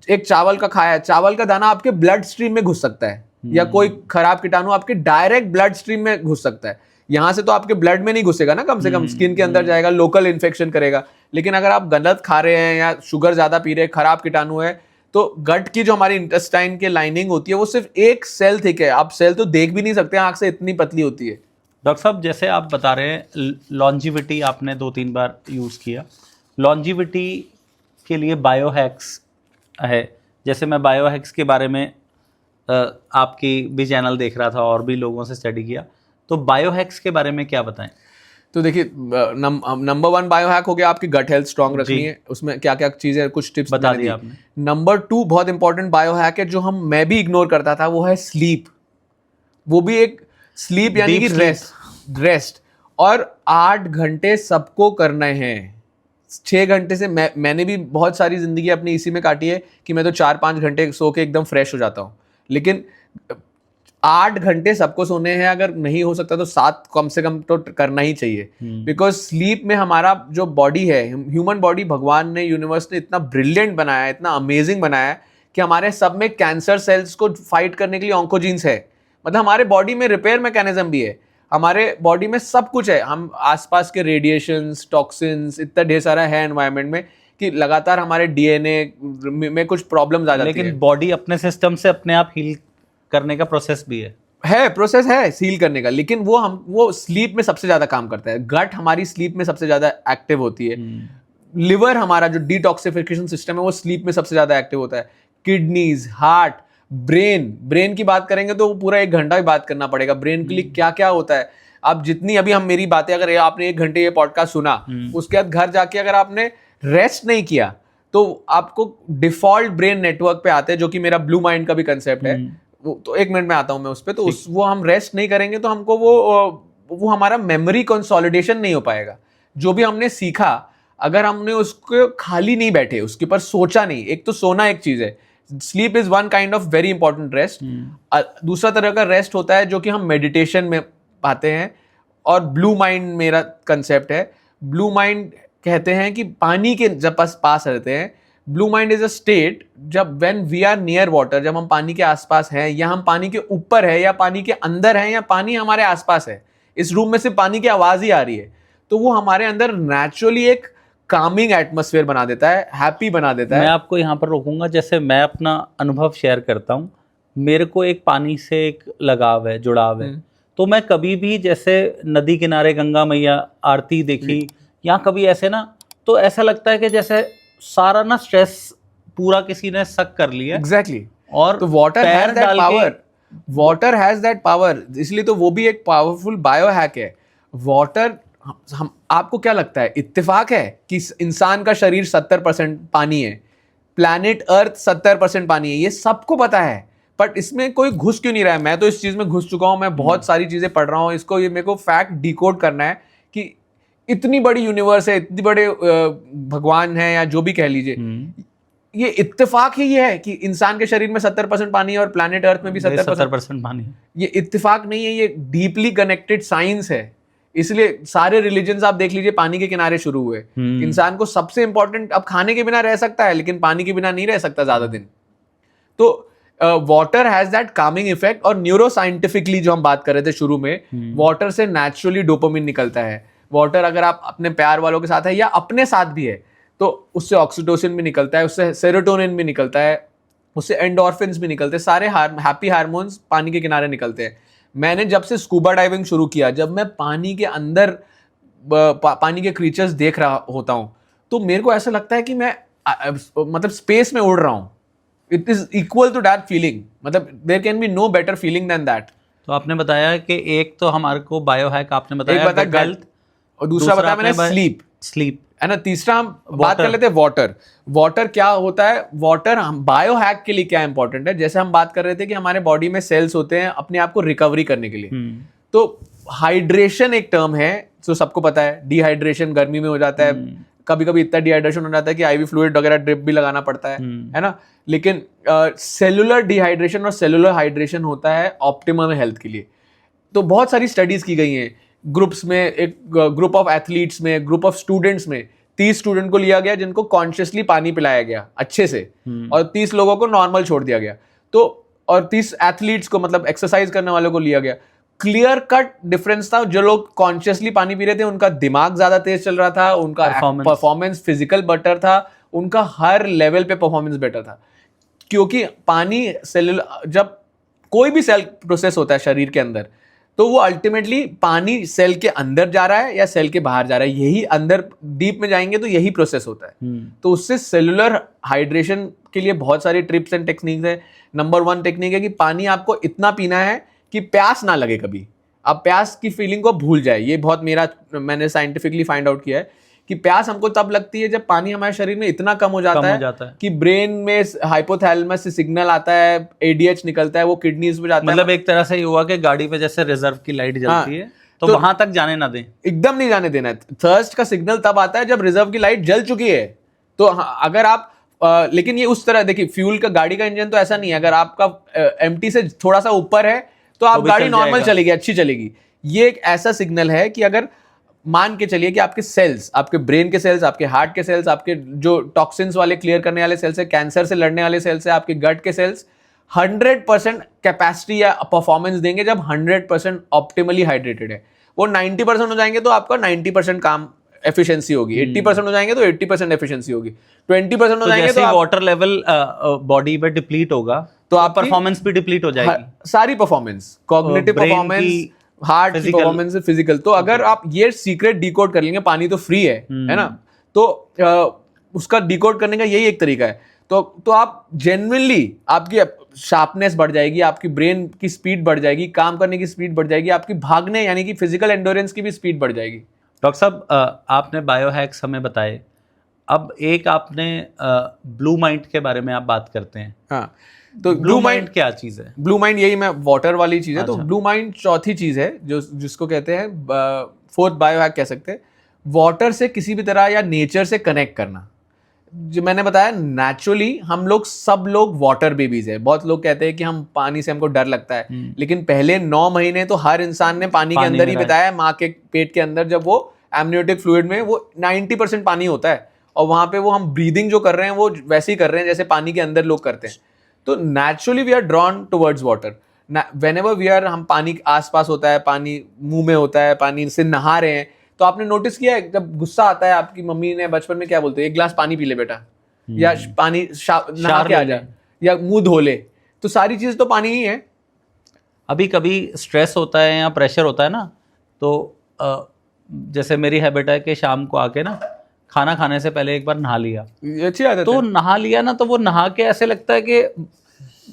एक चावल का खाया, चावल का दाना आपके ब्लड स्ट्रीम में घुस सकता है, या कोई खराब कीटाणु आपके डायरेक्ट ब्लड स्ट्रीम में घुस सकता है। यहां से तो आपके ब्लड में नहीं घुसेगा ना, कम से कम स्किन के अंदर जाएगा, लोकल इन्फेक्शन करेगा। लेकिन अगर आप गलत खा रहे हैं या शुगर ज्यादा पी रहे हैं, खराब कीटाणु है, तो गट की जो हमारी इंटेस्टाइन की लाइनिंग होती है वो सिर्फ 1 सेल थिक है। आप सेल तो देख भी नहीं सकते आंख से, इतनी पतली होती है। डॉक्टर साहब, जैसे आप बता रहे हैं लॉन्जिविटी आपने 2-3 बार यूज किया, लॉन्जिविटी के लिए बायोहैक्स है, जैसे मैं बायोहैक्स के बारे में आपकी भी चैनल देख रहा था और भी लोगों से स्टडी किया, तो बायोहैक्स के बारे में क्या बताएं? तो देखिए, नंबर 1 बायो हैक हो गया आपकी गट हेल्थ स्ट्रांग रखनी है। उसमें क्या क्या चीजें, कुछ टिप्स बता दिया आपने। नंबर 2 बहुत इंपॉर्टेंट बायो हैक है जो मैं भी इग्नोर करता था, वो है स्लीप। वो भी एक स्लीप यानी कि रेस्ट। और 8 घंटे सबको करने हैं। 6 घंटे से मैंने भी बहुत सारी जिंदगी अपनी इसी में काटी है कि मैं तो 4-5 घंटे सो के एकदम फ्रेश हो जाता हूँ, लेकिन 8 घंटे सबको सोने हैं। अगर नहीं हो सकता तो 7 कम से कम तो करना ही चाहिए, बिकॉज स्लीप में हमारा जो बॉडी है, ह्यूमन बॉडी, भगवान ने, यूनिवर्स ने इतना ब्रिलियंट बनाया है, इतना अमेजिंग बनाया है कि हमारे सब में कैंसर सेल्स को फाइट करने के लिए ऑन्कोजीन्स है। मतलब हमारे बॉडी में रिपेयर मैकेनिज्म भी है, हमारे बॉडी में सब कुछ है। हम आसपास के रेडिएशंस, टॉक्सिन्स, इतना ढेर सारा है एनवायरनमेंट में कि लगातार हमारे डीएनए में कुछ प्रॉब्लम्स आ जाती है। लेकिन बॉडी अपने सिस्टम से अपने आप हील करने का प्रोसेस भी है प्रोसेस है सील करने का, लेकिन वो स्लीप में सबसे ज्यादा काम करता है। गट हमारी स्लीप में सबसे ज्यादा एक्टिव होती है। लिवर हमारा जो डिटॉक्सिफिकेशन सिस्टम है वो स्लीप में सबसे ज्यादा एक्टिव होता है। किडनीज, हार्ट, ब्रेन की बात करेंगे तो पूरा 1 घंटा भी बात करना पड़ेगा। ब्रेन के लिए क्या क्या होता है, आप जितनी अभी हम मेरी बातें, अगर आपने 1 घंटे ये पॉडकास्ट सुना, उसके बाद घर जाके अगर आपने रेस्ट नहीं किया तो आपको डिफॉल्ट ब्रेन नेटवर्क पे आते हैं, जो कि मेरा ब्लू माइंड का भी कंसेप्ट है। तो 1 मिनट में आता हूं मैं उस पर। तो वो हम रेस्ट नहीं करेंगे तो हमको वो हमारा मेमोरी कंसोलिडेशन नहीं हो पाएगा। जो भी हमने सीखा, अगर हमने उसको खाली नहीं बैठे, उसके ऊपर सोचा नहीं। एक तो सोना एक चीज है, sleep is one kind of very important rest. दूसरा तरह का रेस्ट होता है जो कि हम मेडिटेशन में पाते हैं, और ब्लू माइंड मेरा कंसेप्ट है। ब्लू माइंड कहते हैं कि पानी के जब पास रहते हैं, blue mind is a state जब when we are near water, जब हम पानी के आसपास हैं, या हम पानी के ऊपर है, या पानी के अंदर है, या पानी हमारे आसपास है, इस रूम में सिर्फ पानी की आवाज ही आ रही है, तो वो हमारे अंदर नेचुरली एक कामिंग एटमॉस्फेयर बना देता है, हैप्पी बना देता है। मैं आपको यहाँ पर रोकूंगा, जैसे मैं अपना अनुभव शेयर करता हूँ। मेरे को एक पानी से एक लगाव है, जुड़ाव है। तो मैं कभी भी जैसे नदी किनारे गंगा मैया आरती देखी या कभी ऐसे ना, तो ऐसा लगता है कि जैसे सारा ना स्ट्रेस पूरा किसी ने सक कर लिया। एग्जैक्टली। और तो water has that power, water has that power, इसलिए तो वो भी एक पावरफुल बायो हैक है। वाटर, हम आपको क्या लगता है, इत्तेफाक है कि इंसान का शरीर 70% पानी है, प्लैनेट अर्थ 70% पानी है, ये सबको पता है, बट इसमें कोई घुस क्यों नहीं रहा है? मैं तो इस चीज में घुस चुका हूं, मैं बहुत सारी चीजें पढ़ रहा हूं इसको, ये मेरे को फैक्ट डिकोड करना है कि इतनी बड़ी यूनिवर्स है, इतनी बड़े भगवान है, या जो भी कह लीजिए, ये इत्तेफाक ही है कि इंसान के शरीर में 70% पानी है और प्लैनेट अर्थ में भी 70% पानी है। ये इत्तेफाक नहीं है, ये डीपली कनेक्टेड साइंस है। इसलिए सारे रिलीजन्स आप देख लीजिए पानी के किनारे शुरू हुए। इंसान को सबसे इंपॉर्टेंट, अब खाने के बिना रह सकता है लेकिन पानी के बिना नहीं रह सकता ज्यादा दिन। तो water has that Kameng effect. और न्यूरो साइंटिफिकली जो हम बात कर रहे थे शुरू में, वाटर से नेचुरली डोपामिन निकलता है। वाटर अगर आप अपने प्यार वालों के साथ है या अपने साथ भी है तो उससे ऑक्सीटोसिन भी निकलता है, उससे सेरोटोनिन भी निकलता है, उससे एंडोर्फिन्स भी निकलते हैं, सारे हैप्पी हार्मोन्स पानी के किनारे निकलते हैं। मैंने जब से स्कूबा डाइविंग शुरू किया, जब मैं पानी के अंदर पानी के क्रीचर्स देख रहा होता हूं, तो मेरे को ऐसा लगता है कि मैं मतलब स्पेस में उड़ रहा हूं। It is equal to that feeling, मतलब there can be no better feeling than that. तो आपने बताया कि एक तो हमारे को बायो हैक आपने बताया, गट हेल्थ, और दूसरा बताया मैंने स्लीप है ना। तीसरा हम बात कर लेते हैं वाटर। वाटर क्या होता है, वाटर हम बायो हैक के लिए क्या इंपॉर्टेंट है। जैसे हम बात कर रहे थे कि हमारे बॉडी में सेल्स होते हैं अपने आप को रिकवरी करने के लिए, तो हाइड्रेशन एक टर्म है जो सबको पता है। डिहाइड्रेशन गर्मी में हो जाता है, कभी कभी इतना डिहाइड्रेशन हो जाता है कि आईवी फ्लूइड वगैरह ड्रिप भी लगाना पड़ता है ना। लेकिन सेलुलर डिहाइड्रेशन और सेलुलर हाइड्रेशन होता है ऑप्टिमम हेल्थ के लिए। तो बहुत सारी स्टडीज की गई हैं ग्रुप्स में, एक ग्रुप ऑफ एथलीट्स में, ग्रुप ऑफ स्टूडेंट्स में 30 स्टूडेंट को लिया गया जिनको कॉन्शियसली पानी पिलाया गया अच्छे से, और 30 लोगों को नॉर्मल छोड़ दिया गया। तो और 30 एथलीट्स को, मतलब एक्सरसाइज करने वालों को लिया गया। क्लियर कट डिफरेंस था, जो लोग कॉन्शियसली पानी पी रहे थे उनका दिमाग ज्यादा तेज चल रहा था, उनका परफॉर्मेंस फिजिकल बेटर था, उनका हर लेवल पे परफॉर्मेंस बेटर था। क्योंकि पानी सेलुलर, जब कोई भी सेल प्रोसेस होता है शरीर के अंदर, तो वो अल्टीमेटली पानी सेल के अंदर जा रहा है या सेल के बाहर जा रहा है, यही अंदर डीप में जाएंगे तो यही प्रोसेस होता है। तो उससे सेलुलर हाइड्रेशन के लिए बहुत सारी ट्रिप्स एंड टेक्निक्स है। नंबर 1 टेक्निक है कि पानी आपको इतना पीना है कि प्यास ना लगे, कभी आप प्यास की फीलिंग को भूल जाए। ये बहुत मैंने साइंटिफिकली फाइंड आउट किया है कि प्यास हमको तब लगती है जब पानी हमारे शरीर में इतना कम हो जाता है कि ब्रेन में हाइपोथैलेमस से सिग्नल आता है, एडीएच निकलता है, वो किडनीज में जाता है। मतलब एक तरह से ये हुआ कि गाड़ी पे जैसे रिजर्व की लाइट जलती है तो वहां तक जाने ना दें, एकदम नहीं जाने देना है। थर्स्ट का सिग्नल तब आता है जब रिजर्व की लाइट जल चुकी है। तो अगर आप लेकिन ये उस तरह देखिए, फ्यूल का गाड़ी का इंजन तो ऐसा नहीं है, अगर आपका एम्प्टी से थोड़ा सा ऊपर है तो आप गाड़ी नॉर्मल चलेगी, अच्छी चलेगी। ये एक ऐसा सिग्नल है कि अगर मान के चलिए कि आपके सेल्स, आपके ब्रेन के सेल्स, आपके हार्ट के सेल्स, आपके जो टॉक्सिन्स वाले क्लियर करने वाले सेल्स है, कैंसर से लड़ने वाले सेल्स है, आपके गट के सेल्स 100% कैपेसिटी या परफॉर्मेंस देंगे जब 100% ऑप्टिमली हाइड्रेटेड है। वो 90% हो जाएंगे तो आपका 90% काम एफिशिएंसी होगी, 80% हो जाएंगे तो 80% एफिशिएंसी होगी, 20% हो जाएंगे तो वाटर लेवल बॉडी में डिप्लीट होगा तो आप परफॉर्मेंस भी डिप्लीट हो जाएगी, सारी परफॉर्मेंस, कॉग्निटिव परफॉर्मेंस, हार्ट की परफॉर्मेंस, फिजिकल। तो अगर आप ये सीक्रेट डिकोड कर लेंगे, पानी तो फ्री है ना, तो उसका डिकोड करने का यही एक तरीका है। तो आप जेन्युइनली, आपकी शार्पनेस बढ़ जाएगी, आपकी ब्रेन की स्पीड बढ़ जाएगी, काम करने की स्पीड बढ़ जाएगी, आपकी भागने यानी कि फिजिकल एंडोरेंस की भी स्पीड बढ़ जाएगी। डॉक्टर साहब, आपने बायो हैक्स हमें बताए, अब एक आपने ब्लू माइंड के बारे में आप बात करते हैं। हाँ, तो ब्लू माइंड क्या चीज है? ब्लू माइंड यही मैं वाटर वाली चीज है। तो ब्लू माइंड चौथी चीज है जो जिसको कहते हैं फोर्थ बायो हैक कह सकते हैं, वाटर से किसी भी तरह या नेचर से कनेक्ट करना। जो मैंने बताया, नेचुरली हम लोग सब लोग वाटर बेबीज है। बहुत लोग कहते हैं कि हम पानी से हमको डर लगता है, लेकिन पहले 9 महीने तो हर इंसान ने पानी के अंदर ही बिताया है, माँ के पेट के अंदर। जब वो एमनियोटिक फ्लूइड में वो 90% पानी होता है और वहां पे वो हम ब्रीदिंग जो कर रहे हैं वो वैसे ही कर रहे हैं जैसे पानी के अंदर लोग करते हैं। तो naturally we are drawn towards water. Whenever we are, हम पानी के आसपास होता है, पानी मुंह में होता है, पानी से नहा रहे हैं, तो आपने नोटिस किया है जब गुस्सा आता है, आपकी मम्मी ने बचपन में क्या बोलते हैं, 1 गिलास पानी पी ले बेटा, या पानी नहा के आ जा, या मुंह धो ले। तो सारी चीज तो पानी ही है। अभी कभी स्ट्रेस होता है या प्रेशर होता है ना, तो जैसे मेरी हैबिट है कि शाम को आके ना खाना खाने से पहले एक बार नहा लिया, अच्छी आदत है। तो नहा लिया ना, तो वो नहा के ऐसे लगता है कि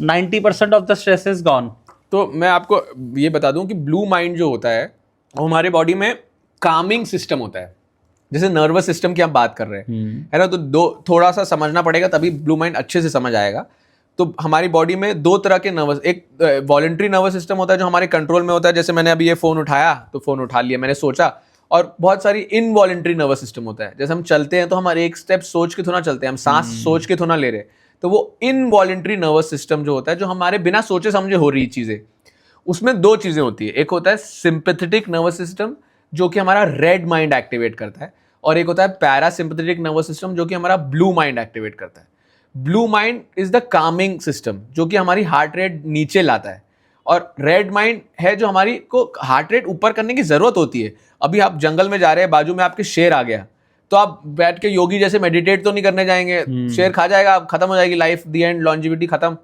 90% of the stress is gone. तो मैं आपको ये बता दूं कि ब्लू माइंड जो होता है वो हमारे बॉडी में कामिंग सिस्टम होता है। जैसे नर्वस सिस्टम की आप बात कर रहे हैं, है ना, तो थोड़ा सा समझना पड़ेगा तभी ब्लू माइंड अच्छे से समझ आएगा। तो हमारी बॉडी में 2 तरह के नर्वस, एक वॉलंटरी नर्वस सिस्टम होता है जो हमारे कंट्रोल में होता है, जैसे मैंने अभी ये फोन उठाया तो फोन उठा लिया, मैंने सोचा। और बहुत सारी इनवॉलंटरी नर्वस सिस्टम होता है, जैसे हम चलते हैं तो हम एक स्टेप सोच के थोड़ा चलते हैं, हम सांस सोच के थोड़ा ले रहे, तो वो इनवॉलंटरी नर्वस सिस्टम जो होता है, जो हमारे बिना सोचे समझे हो रही चीजें, उसमें 2 चीजें होती है। एक होता है सिंपैथेटिक नर्वस सिस्टम जो कि हमारा रेड माइंड एक्टिवेट करता है, और एक होता है पैरासिम्पैथेटिक नर्वस सिस्टम जो कि हमारा ब्लू माइंड एक्टिवेट करता है। Blue mind is the Kameng system जो कि हमारी हार्ट रेट नीचे लाता है, और रेड माइंड है जो हमारी को हार्ट रेट ऊपर करने की जरूरत होती है। अभी आप जंगल में जा रहे हैं, बाजू में आपके शेर आ गया, तो आप बैठ के योगी जैसे मेडिटेट तो नहीं करने जाएंगे, शेर खा जाएगा, खत्म हो जाएगी लाइफ, दी एंड, लॉन्जिविटी खत्म,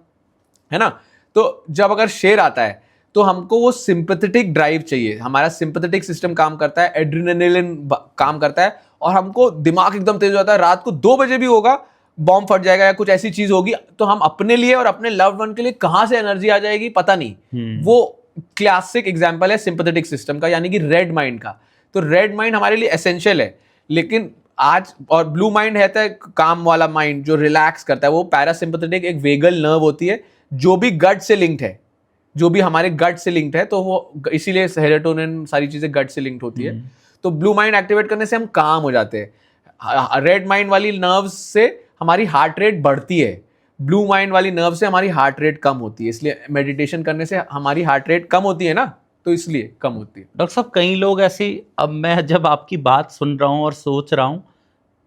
है ना। तो जब अगर शेर आता है तो हमको वो सिंपैथेटिक ड्राइव चाहिए, हमारा सिंपैथेटिक सिस्टम काम करता है, एड्रेनालिन काम करता है, और हमको दिमाग एकदम तेज हो जाता है। रात को 2 बजे भी होगा, बॉम्ब फट जाएगा या कुछ ऐसी चीज होगी, तो हम अपने लिए और अपने लव्ड वन के लिए कहां से एनर्जी आ जाएगी पता नहीं। वो क्लासिक एग्जांपल है सिंपैथेटिक सिस्टम का, यानी कि रेड माइंड का। तो रेड माइंड हमारे लिए एसेंशियल है, लेकिन आज, और ब्लू माइंड है काम वाला माइंड जो रिलैक्स करता है। वो पैरासिम्पैथेटिक एक वेगल नर्व होती है जो भी गट से लिंक्ड है, जो भी हमारे गट से लिंक्ड है, तो वो इसीलिए सेरोटोनिन सारी चीजें गट से लिंक्ड होती है। तो ब्लू माइंड एक्टिवेट करने से हम काम हो जाते हैं। रेड माइंड वाली नर्व से हमारी हार्ट रेट बढ़ती है, ब्लू माइंड वाली नर्व से हमारी हार्ट रेट कम होती है। इसलिए मेडिटेशन करने से हमारी हार्ट रेट कम होती है ना, तो इसलिए कम होती है। डॉक्टर साहब, कई लोग ऐसे, अब मैं जब आपकी बात सुन रहा हूँ और सोच रहा हूँ,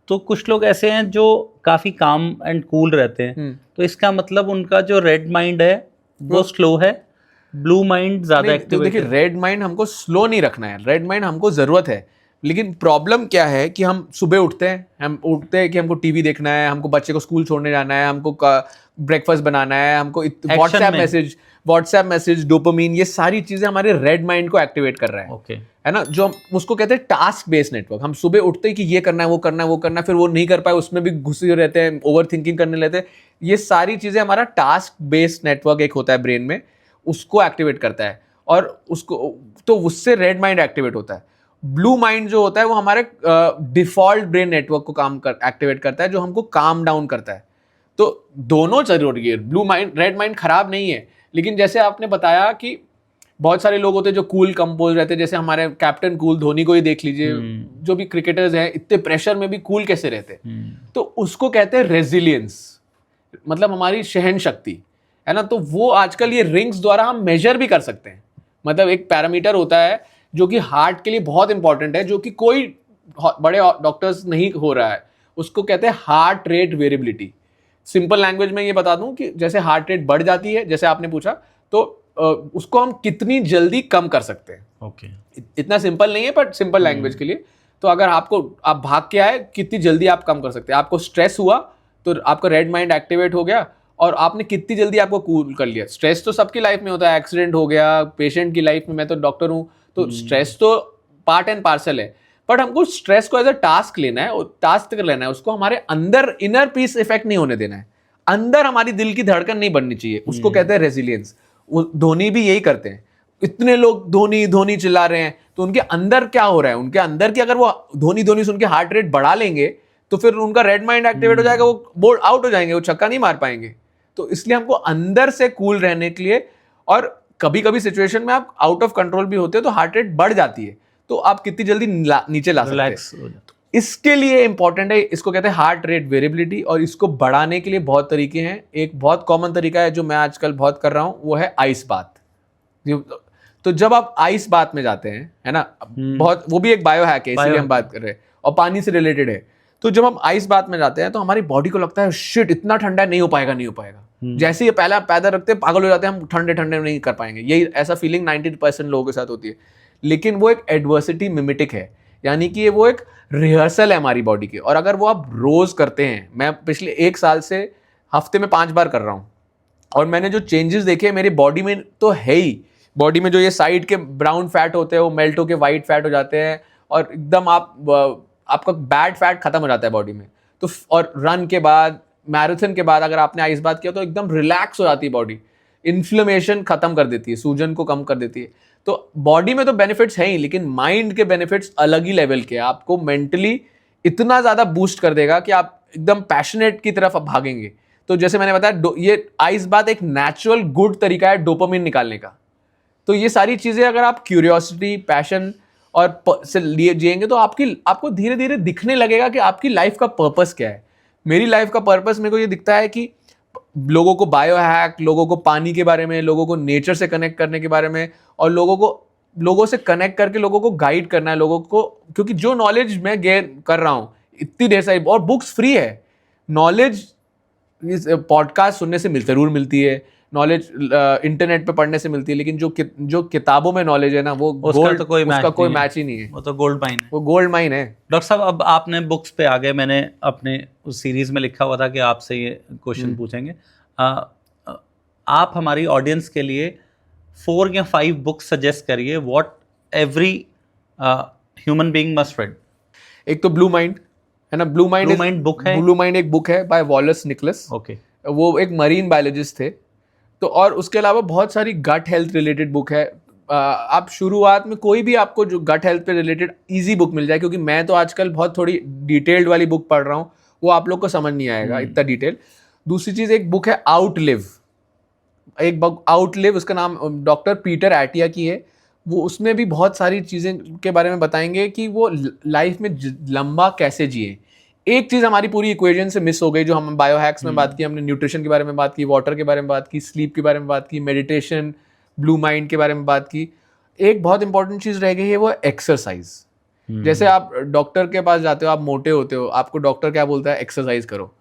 तो कुछ लोग ऐसे हैं जो काफी काम एंड कूल रहते हैं, तो इसका मतलब उनका जो रेड माइंड है वो स्लो है, ब्लू माइंड ज्यादा एक्टिव है। देखिए, रेड माइंड हमको स्लो नहीं रखना है, रेड माइंड हमको जरूरत है। लेकिन प्रॉब्लम क्या है कि हम सुबह उठते हैं कि हमको टीवी देखना है, हमको बच्चे को स्कूल छोड़ने जाना है, हमको ब्रेकफास्ट बनाना है, हमको व्हाट्सएप मैसेज, डोपामीन, ये सारी चीजें हमारे रेड माइंड को एक्टिवेट कर रहा है। ओके। है ना, जो हम उसको कहते हैं टास्क बेस्ड नेटवर्क। हम सुबह उठते हैं कि ये करना है, वो करना है, वो करना है, फिर वो नहीं कर पाए उसमें भी घुसे रहते हैं, ओवर थिंकिंग करने लगते हैं। ये सारी चीजें हमारा टास्क बेस्ड नेटवर्क एक होता है ब्रेन में, उसको एक्टिवेट करता है, और उसको तो उससे रेड माइंड एक्टिवेट होता है। ब्लू माइंड जो होता है वो हमारे डिफॉल्ट ब्रेन नेटवर्क को एक्टिवेट करता है, जो हमको काम डाउन करता है। तो दोनों जरूरी है। ब्लू माइंड, रेड माइंड खराब नहीं है, लेकिन जैसे आपने बताया कि बहुत सारे लोग होते हैं जो कूल कंपोज रहते हैं, जैसे हमारे कैप्टन कूल, धोनी को ही देख लीजिए, जो भी क्रिकेटर्स हैं इतने प्रेशर में भी कूल कैसे रहते हैं, तो उसको कहते हैं रेजिलियंस, मतलब हमारी सहन शक्ति, है ना। तो वो आजकल ये रिंग्स द्वारा हम मेजर भी कर सकते हैं। मतलब एक पैरामीटर होता है जो कि हार्ट के लिए बहुत इंपॉर्टेंट है, जो कि कोई बड़े डॉक्टर्स नहीं हो रहा है, उसको कहते हैं heart rate variability. Simple language में ये बता दूं कि जैसे हार्ट रेट बढ़ जाती है, जैसे आपने पूछा, तो उसको हम कितनी जल्दी कम कर सकते हैं। ओके। इतना सिंपल नहीं है, पर सिंपल लैंग्वेज के लिए, तो अगर आप भाग के आए, कितनी जल्दी आप कम कर सकते हैं। आपको स्ट्रेस हुआ तो आपका रेड माइंड एक्टिवेट हो गया, और आपने कितनी जल्दी आपको कूल कर लिया। स्ट्रेस तो सबकी लाइफ में होता है, एक्सीडेंट हो गया, पेशेंट की लाइफ में, मैं तो डॉक्टर हूं, तो स्ट्रेस तो पार्ट एंड पार्सल है, बट हमको स्ट्रेस को एज अ टास्क लेना है, और टास्क कर लेना है, उसको हमारे अंदर इनर पीस इफेक्ट नहीं होने देना है, अंदर हमारी दिल की धड़कन नहीं बननी चाहिए, उसको कहते हैं रेजिलियंस। धोनी भी यही करते हैं। इतने लोग धोनी धोनी चिल्ला रहे हैं, तो उनके अंदर क्या हो रहा है, उनके अंदर की अगर वो धोनी धोनी से उनके हार्ट रेट बढ़ा लेंगे, तो फिर उनका रेड माइंड एक्टिवेट हो जाएगा, वो बोल्ड आउट हो जाएंगे, वो छक्का नहीं मार पाएंगे। तो इसलिए हमको अंदर से कूल रहने के लिए, और कभी कभी सिचुएशन में आप आउट ऑफ कंट्रोल भी होते हैं, तो हार्ट रेट बढ़ जाती है, तो आप कितनी जल्दी नीचे ला सकते हैं। इसके लिए इंपॉर्टेंट है, इसको कहते हैं हार्ट रेट वेरिएबिलिटी, और इसको बढ़ाने के लिए बहुत तरीके हैं। एक बहुत कॉमन तरीका है जो मैं आजकल बहुत कर रहा हूं, वो है आइस बाथ। तो जब आप आइस बाथ में जाते हैं, है ना, बहुत, वो भी एक बायो हैक है, इसीलिए हम बात कर रहे हैं, और पानी से रिलेटेड है। तो जब हम आइस बाथ में जाते हैं, तो हमारी बॉडी को लगता है शिट, इतना ठंडा नहीं हो पाएगा, नहीं हो पाएगा। जैसे ही पहला पैदल रखते हैं, पागल हो जाते हैं, हम ठंडे ठंडे नहीं कर पाएंगे। यही ऐसा फीलिंग 90% लोगों के साथ होती है। लेकिन वो एक एडवर्सिटी मिमेटिक है, यानी कि वो एक रिहर्सल है हमारी बॉडी की। और अगर वो आप रोज करते हैं, मैं पिछले 1 साल से हफ्ते में 5 बार कर रहा हूं, और मैंने जो चेंजेस देखे मेरी बॉडी में, तो है ही, बॉडी में जो ये साइड के ब्राउन फैट होते हैं वो मेल्ट होके वाइट फैट हो जाते हैं, और एकदम आपका बैड फैट खत्म हो जाता है बॉडी में। तो और रन के बाद, मैराथन के बाद अगर आपने आइस बात किया, तो एकदम रिलैक्स हो जाती है बॉडी, इन्फ्लेमेशन खत्म कर देती है, सूजन को कम कर देती है। तो बॉडी में तो बेनिफिट्स हैं ही, लेकिन माइंड के बेनिफिट्स अलग ही लेवल के। आपको मेंटली इतना ज्यादा बूस्ट कर देगा कि आप एकदम पैशनेट की तरफ भागेंगे। तो जैसे मैंने बताया, ये आइस बात एक नेचुरल गुड तरीका है डोपामिन निकालने का। तो ये सारी चीजें अगर आप क्यूरियोसिटी, पैशन और से लिए जिएंगे, तो आपको धीरे धीरे दिखने लगेगा कि आपकी लाइफ का पर्पस क्या है। मेरी लाइफ का पर्पस मेरे को ये दिखता है कि लोगों को बायो हैक, लोगों को पानी के बारे में, लोगों को नेचर से कनेक्ट करने के बारे में, और लोगों से कनेक्ट करके लोगों को गाइड करना है, लोगों को, क्योंकि जो नॉलेज मैं गेन कर रहा हूं इतनी देर से, और बुक्स फ्री है, नॉलेज पॉडकास्ट सुनने से जरूर मिलती है, नॉलेज इंटरनेट पे पढ़ने से मिलती है, लेकिन जो किताबों में नॉलेज है ना, वो गोल्ड, तो उसका कोई मैच ही नहीं है, वो तो गोल्ड माइन है, वो गोल्ड माइन है। डॉक्टर साहब, अब आपने बुक्स पे आ गए, मैंने अपने उस सीरीज में लिखा हुआ था कि आपसे ये क्वेश्चन पूछेंगे। आप हमारी ऑडियंस के लिए 4 या 5 बुक्स सजेस्ट करिए, what every human being must read. एक तो ब्लू माइंड है ना, ब्लू माइंड बुक है, ब्लू माइंड एक बुक है बाय वॉलेस निकोलस। ओके, वो एक मरीन बायोलॉजिस्ट थे। तो और उसके अलावा बहुत सारी गट हेल्थ रिलेटेड बुक है। आप शुरुआत में कोई भी आपको जो गट हेल्थ पे रिलेटेड इजी बुक मिल जाए, क्योंकि मैं तो आजकल बहुत थोड़ी डिटेल्ड वाली बुक पढ़ रहा हूँ, वो आप लोग को समझ नहीं आएगा इतना डिटेल। दूसरी चीज, एक बुक है आउटलिव, एक बुक आउटलिव, उसका नाम डॉक्टर पीटर एटिया की है। वो उसमें भी बहुत सारी चीजें के बारे में बताएंगे कि वो लाइफ में लंबा कैसे जिए। एक चीज हमारी पूरी इक्वेशन से मिस हो गई, जो हम बायो हैक्स में बात की, हमने न्यूट्रिशन के बारे में बात की, वाटर के बारे में बात की, स्लीप के बारे में बात की, मेडिटेशन, ब्लू माइंड के बारे में बात की। एक बहुत इंपॉर्टेंट चीज रह गई है, वो एक्सरसाइज। जैसे आप डॉक्टर के पास जाते हो, आप मोटे होते हो, आपको डॉक्टर क्या बोलता है, एक्सरसाइज करो।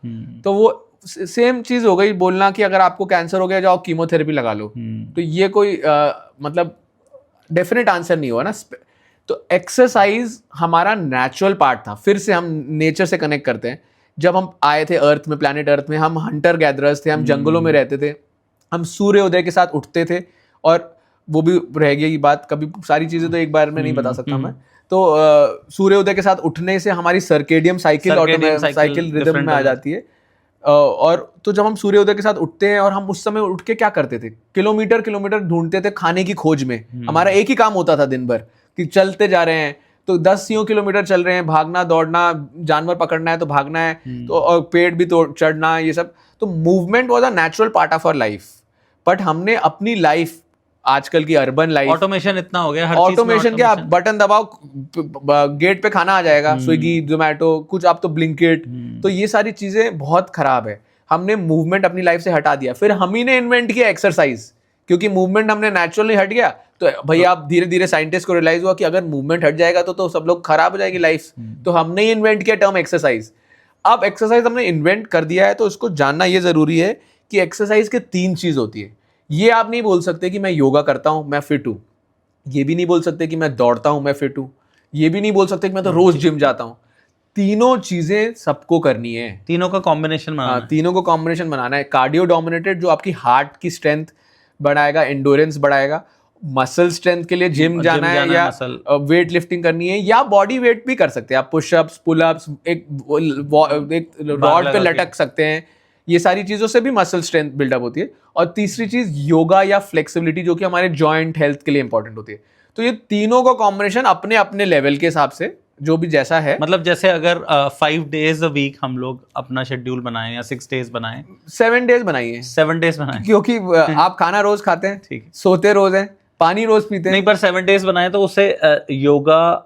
तो वो सेम चीज हो गई बोलना कि अगर आपको कैंसर हो गया, जाओ कीमोथेरेपी लगा लो। तो ये कोई मतलब डेफिनेट आंसर नहीं हुआ ना। तो एक्सरसाइज हमारा नेचुरल पार्ट था। फिर से हम नेचर से कनेक्ट करते हैं। जब हम आए थे अर्थ में, प्लैनेट अर्थ में, हम हंटर गैदरर्स थे, हम जंगलों में रहते थे, हम सूर्योदय के साथ उठते थे। और वो भी रह गई बात, कभी सारी चीजें तो एक बार में नहीं बता सकता मैं। तो सूर्योदय के साथ उठने से हमारी सर्केडियम साइकिल रिदम में आ जाती है। और तो जब हम सूर्योदय के साथ उठते हैं, और हम उस समय उठ के क्या करते थे, किलोमीटर किलोमीटर ढूंढते थे खाने की खोज में। हमारा एक ही काम होता था दिन भर कि चलते जा रहे हैं, तो 10 यूं किलोमीटर चल रहे हैं, भागना दौड़ना, जानवर पकड़ना है तो भागना है, तो और पेड़ भी तो चढ़ना, ये सब। तो movement was a natural part of our life. But हमने अपनी लाइफ, आजकल की अर्बन लाइफ, ऑटोमेशन इतना हो गया, ऑटोमेशन के आप बटन दबाओ, गेट पे खाना आ जाएगा, स्विगी जोमेटो, कुछ आप तो ब्लिंकिट। तो ये सारी चीजें बहुत खराब है। हमने मूवमेंट अपनी लाइफ से हटा दिया। फिर हम ही ने इन्वेंट किया एक्सरसाइज, क्योंकि मूवमेंट हमने नेचुरली हट गया। तो भैया आप धीरे धीरे साइंटिस्ट को रियलाइज हुआ कि अगर मूवमेंट हट जाएगा तो सब लोग खराब हो जाएगी लाइफ। तो हमने ही इन्वेंट किया टर्म एक्सरसाइज। अब एक्सरसाइज हमने इन्वेंट कर दिया है, तो उसको जानना ये जरूरी है कि एक्सरसाइज के 3 चीज होती है। ये आप नहीं बोल सकते कि मैं योगा करता हूं मैं फिट हूं, ये भी नहीं बोल सकते कि मैं दौड़ता हूं मैं फिट हूं, ये भी नहीं बोल सकते कि मैं तो रोज जिम जाता हूं। तीनों चीजें सबको करनी है, तीनों का कॉम्बिनेशन बनाना है। तीनों को कॉम्बिनेशन बनाना है। कार्डियो डोमिनेटेड, जो आपकी हार्ट की स्ट्रेंथ बढ़ाएगा, एंडोरेंस बढ़ाएगा। मसल स्ट्रेंथ के लिए जिम जाना है, या वेट लिफ्टिंग करनी है, या बॉडी वेट भी कर सकते हैं आप, पुशअप्स, पुलअप्स, एक रॉड पे लटक सकते हैं। ये सारी चीजों से भी मसल स्ट्रेंथ बिल्डअप होती है। और तीसरी चीज योगा या फ्लेक्सिबिलिटी, जो कि हमारे जॉइंट हेल्थ के लिए इंपॉर्टेंट होती है। तो ये तीनों का कॉम्बिनेशन अपने अपने लेवल के हिसाब से, जो भी जैसा है, मतलब जैसे अगर 5 days a week हम लोग अपना शेड्यूल बनाएं या 6 days बनाएं, 7 days बनाइए, 7 days बनाएं, क्योंकि आप खाना रोज खाते हैं, ठीक है, सोते रोज हैं, पानी रोज पीते हैं। नहीं, पर 7 days बनाए तो उससे योगा,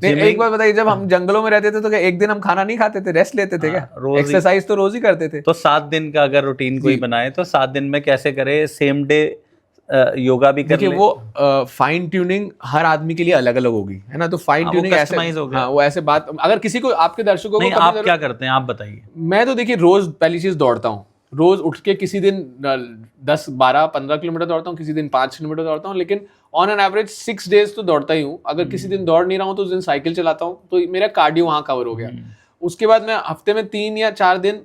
एक बार बताइए, जब हम जंगलों में रहते थे तो क्या एक दिन हम खाना नहीं खाते थे, रेस्ट लेते थे क्या? एक्सरसाइज तो रोज ही करते थे। तो 7 दिन का अगर रूटीन कोई बनाए तो 7 दिन में कैसे करे, सेम डे योगा भी कर ले। वो फाइन ट्यूनिंग हर आदमी के लिए अलग अलग होगी, है ना। तो फाइन ट्यूनिंग ऐसे वो ऐसे बात, अगर किसी को, आपके दर्शकों को, आप क्या करते हैं आप बताइए। मैं तो देखिए रोज पहली चीज दौड़ता हूँ। रोज उठ के किसी दिन 10, 12, 15 किलोमीटर दौड़ता हूँ, किसी दिन 5 किलोमीटर दौड़ता हूँ, लेकिन ऑन एन एवरेज 6 days तो दौड़ता ही हूँ। अगर किसी दिन दौड़ नहीं रहा हूँ तो उस दिन साइकिल चलाता हूँ, तो मेरा कार्डियो वहाँ कवर हो गया। उसके बाद मैं हफ्ते में 3 या 4 दिन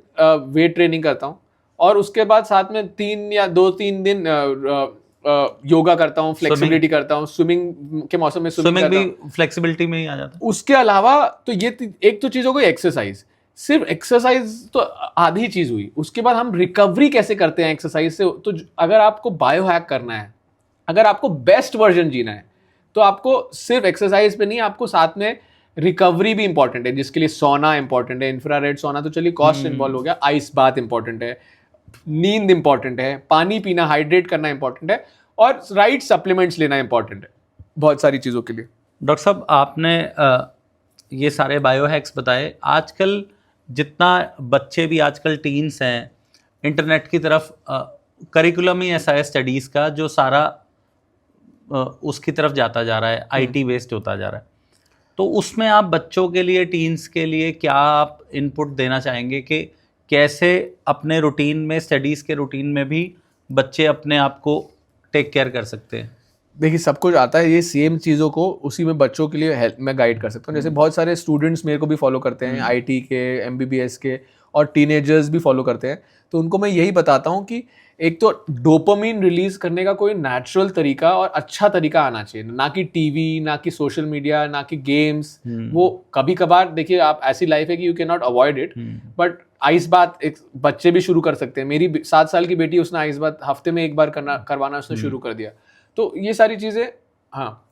वेट ट्रेनिंग करता हूँ, और उसके बाद साथ में 3 या 2-3 दिन योगा करता हूँ, फ्लेक्सिबिलिटी करता हूँ। स्विमिंग के मौसम में स्विमिंग भी फ्लेक्सिबिलिटी में ही आ जाता है। उसके अलावा तो ये एक तो चीज हो गई एक्सरसाइज। सिर्फ एक्सरसाइज तो आधी चीज हुई। उसके बाद हम रिकवरी कैसे करते हैं एक्सरसाइज से। तो अगर आपको बायो हैक करना है, अगर आपको बेस्ट वर्जन जीना है, तो आपको सिर्फ एक्सरसाइज पे नहीं, आपको साथ में रिकवरी भी इंपॉर्टेंट है, जिसके लिए सोना इंपॉर्टेंट है। इंफ्रारेड सोना तो चलिए कॉस्ट इन्वॉल्व हो गया, आइस बाथ इंपॉर्टेंट है, नींद इंपॉर्टेंट है, पानी पीना, हाइड्रेट करना इंपॉर्टेंट है, और राइट सप्लीमेंट्स लेना इंपॉर्टेंट है बहुत सारी चीज़ों के लिए। डॉक्टर साहब, आपने ये सारे बायो हैक्स बताए। आजकल जितना बच्चे भी, आजकल टीन्स हैं, इंटरनेट की तरफ करिकुलम ही ऐसा है स्टडीज़ का जो सारा उसकी तरफ जाता जा रहा है, आईटी बेस्ड होता जा रहा है। तो उसमें आप बच्चों के लिए, टीन्स के लिए क्या आप इनपुट देना चाहेंगे कि कैसे अपने रूटीन में, स्टडीज़ के रूटीन में भी बच्चे अपने आप को टेक केयर कर सकते हैं? देखिए, सब कुछ आता है, ये सेम चीज़ों को उसी में बच्चों के लिए हेल्प मैं गाइड कर सकता हूँ। जैसे बहुत सारे स्टूडेंट्स मेरे को भी फॉलो करते हैं, आईटी के, एमबीबीएस के, और टीनेजर्स भी फॉलो करते हैं। तो उनको मैं यही बताता हूँ कि एक तो डोपामिन रिलीज करने का कोई नेचुरल तरीका और अच्छा तरीका आना चाहिए, ना कि टीवी, ना कि सोशल मीडिया, ना कि गेम्स। वो कभी कभार, देखिए आप, ऐसी लाइफ है कि you can not avoid it, but ice बात एक बच्चे भी शुरू कर सकते हैं। मेरी 7 साल की बेटी, उसने आइस बात हफ्ते में 1 बार करवाना उसने शुरू कर दिया। तो ये सारी चीज़ें, हाँ,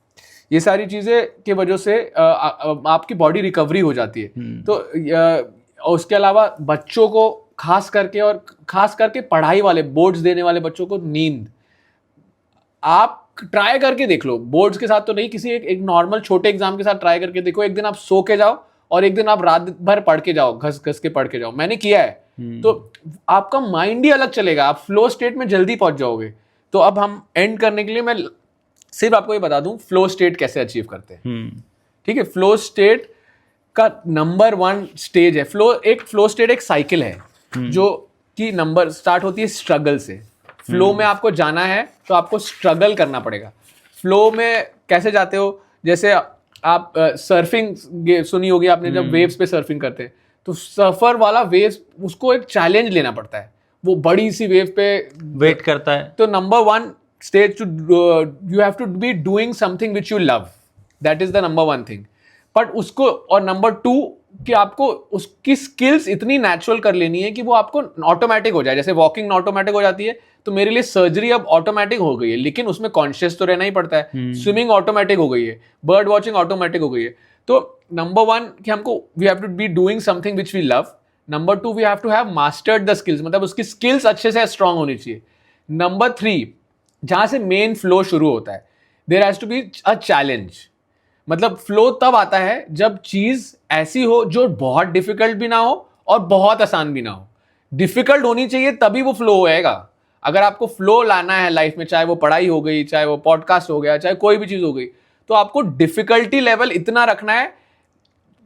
ये सारी चीज़ें के वजह से आपकी बॉडी रिकवरी हो जाती है। तो उसके अलावा बच्चों को खास करके पढ़ाई वाले, बोर्ड्स देने वाले बच्चों को नींद आप ट्राई करके देख लो। बोर्ड्स के साथ तो नहीं, किसी एक नॉर्मल छोटे एग्जाम के साथ ट्राई करके देखो। एक दिन आप सो के जाओ और एक दिन आप रात भर पढ़ के जाओ, घस घस के पढ़ के जाओ। मैंने किया है। तो आपका माइंड ही अलग चलेगा, आप फ्लो स्टेट में जल्दी पहुंच जाओगे। तो अब हम एंड करने के लिए मैं सिर्फ आपको ये बता दूं फ्लो स्टेट कैसे अचीव करते हैं। ठीक है, फ्लो स्टेट का नंबर 1 स्टेज है। फ्लो स्टेट एक साइकिल है जो कि नंबर स्टार्ट होती है स्ट्रगल से। फ्लो में आपको जाना है तो आपको स्ट्रगल करना पड़ेगा। फ्लो में कैसे जाते हो? जैसे आप सर्फिंग सुनी होगी आपने, जब वेव्स पे सर्फिंग करते हैं तो सर्फर वाला वेव्स उसको एक चैलेंज लेना पड़ता है, वो बड़ी सी वेव पे वेट करता है। तो number 1 stage to you have to be doing something which you love, that is the number 1 thing. But उसको, और नंबर 2 कि आपको उसकी स्किल्स इतनी नेचुरल कर लेनी है कि वो आपको ऑटोमेटिक हो जाए। जैसे वॉकिंग ऑटोमेटिक हो जाती है, तो मेरे लिए सर्जरी अब ऑटोमेटिक हो गई है, लेकिन उसमें कॉन्शियस तो रहना ही पड़ता है। स्विमिंग ऑटोमेटिक हो गई है, बर्ड वॉचिंग ऑटोमेटिक हो गई है। तो नंबर 1 कि हमको we have to be doing something which we love. Number 2 we have to have mastered the skills, मतलब उसकी स्किल्स अच्छे से स्ट्रांग होनी चाहिए। नंबर 3 जहां से मेन फ्लो शुरू होता है, there has to be a challenge. मतलब फ्लो तब आता है जब चीज ऐसी हो जो बहुत डिफिकल्ट भी ना हो और बहुत आसान भी ना हो। डिफिकल्ट होनी चाहिए तभी वो फ्लो होएगा। अगर आपको फ्लो लाना है लाइफ में, चाहे वो पढ़ाई हो गई, चाहे वो पॉडकास्ट हो गया, चाहे कोई भी चीज हो गई, तो आपको डिफिकल्टी लेवल इतना रखना है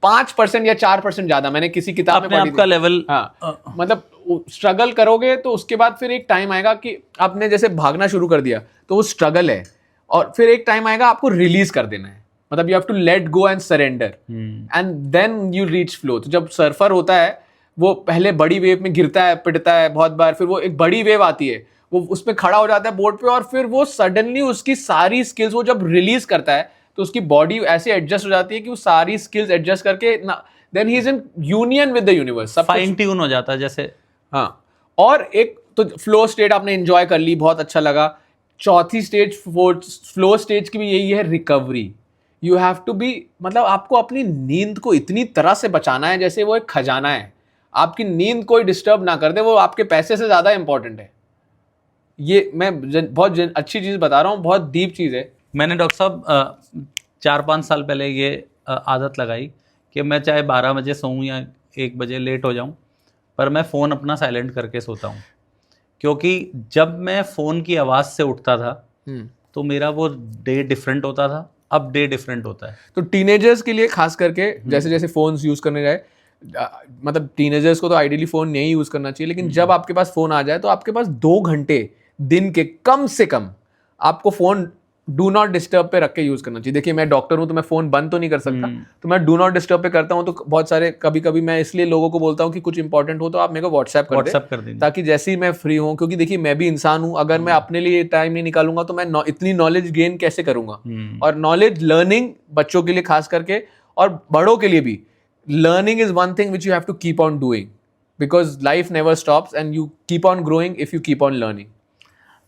5% या 4% ज्यादा। मैंने किसी किताब में पढ़ी आपका लेवल, हाँ, मतलब स्ट्रगल करोगे तो उसके बाद फिर एक टाइम आएगा कि आपने जैसे भागना शुरू कर दिया तो वो स्ट्रगल है, और फिर एक टाइम आएगा आपको रिलीज कर देना है। मतलब you have to let go and surrender and then you reach flow. तो जब सर्फर होता है वो पहले बड़ी वेव में गिरता है, पिटता है बहुत बार, फिर वो एक बड़ी वेव आती है, वो उसमें खड़ा हो जाता है बोर्ड पे, और फिर वो सडनली उसकी सारी स्किल्स वो जब रिलीज करता है तो उसकी बॉडी ऐसे एडजस्ट हो जाती है कि वो सारी स्किल्स एडजस्ट करके then he is in union with the universe, सब फाइन ट्यून हो जाता है जैसे। हाँ, और एक तो फ्लो स्टेट आपने एंजॉय कर ली, बहुत अच्छा लगा। चौथी स्टेज, फ्लो स्टेज की भी यही है, recovery. You have to be, मतलब आपको अपनी नींद को इतनी तरह से बचाना है जैसे वो एक खजाना है। आपकी नींद कोई डिस्टर्ब ना कर दे, वो आपके पैसे से ज्यादा इंपॉर्टेंट है। ये मैं बहुत अच्छी चीज बता रहा हूँ, बहुत डीप चीज है। मैंने डॉक्टर साहब 4-5 साल पहले ये आदत लगाई कि मैं चाहे 12 बजे सोऊं या 1 बजे लेट हो जाऊं, पर मैं फ़ोन अपना साइलेंट करके सोता हूं। क्योंकि जब मैं फ़ोन की आवाज़ से उठता था तो मेरा वो डे डिफरेंट होता था, अब डे डिफरेंट होता है। तो टीनेजर्स के लिए खास करके जैसे जैसे फोन्स यूज करने जाए, मतलब टीनेजर्स को तो आइडियली फोन नहीं यूज करना चाहिए, लेकिन जब आपके पास फोन आ जाए तो आपके पास 2 घंटे दिन के कम से कम आपको फोन डू नॉट डिस्टर्ब पे रख के यूज करना चाहिए। देखिए मैं डॉक्टर हूं तो मैं फोन बंद तो नहीं कर सकता, तो मैं डू नॉट डिस्टर्ब पे करता हूं। तो बहुत सारे कभी कभी मैं इसलिए लोगों को बोलता हूं कि कुछ इंपॉर्टेंट हो तो आप मेरे को व्हाट्सएप कर दें, ताकि जैसे ही मैं फ्री हूं, क्योंकि देखिए मैं भी इंसान हूं, अगर मैं अपने लिए टाइम नहीं निकालूंगा तो मैं इतनी नॉलेज गेन कैसे करूंगा। और नॉलेज लर्निंग बच्चों के लिए खास करके और बड़ों के लिए भी, learning is one thing which you have to keep on doing because life never stops and you keep on growing if you keep on learning.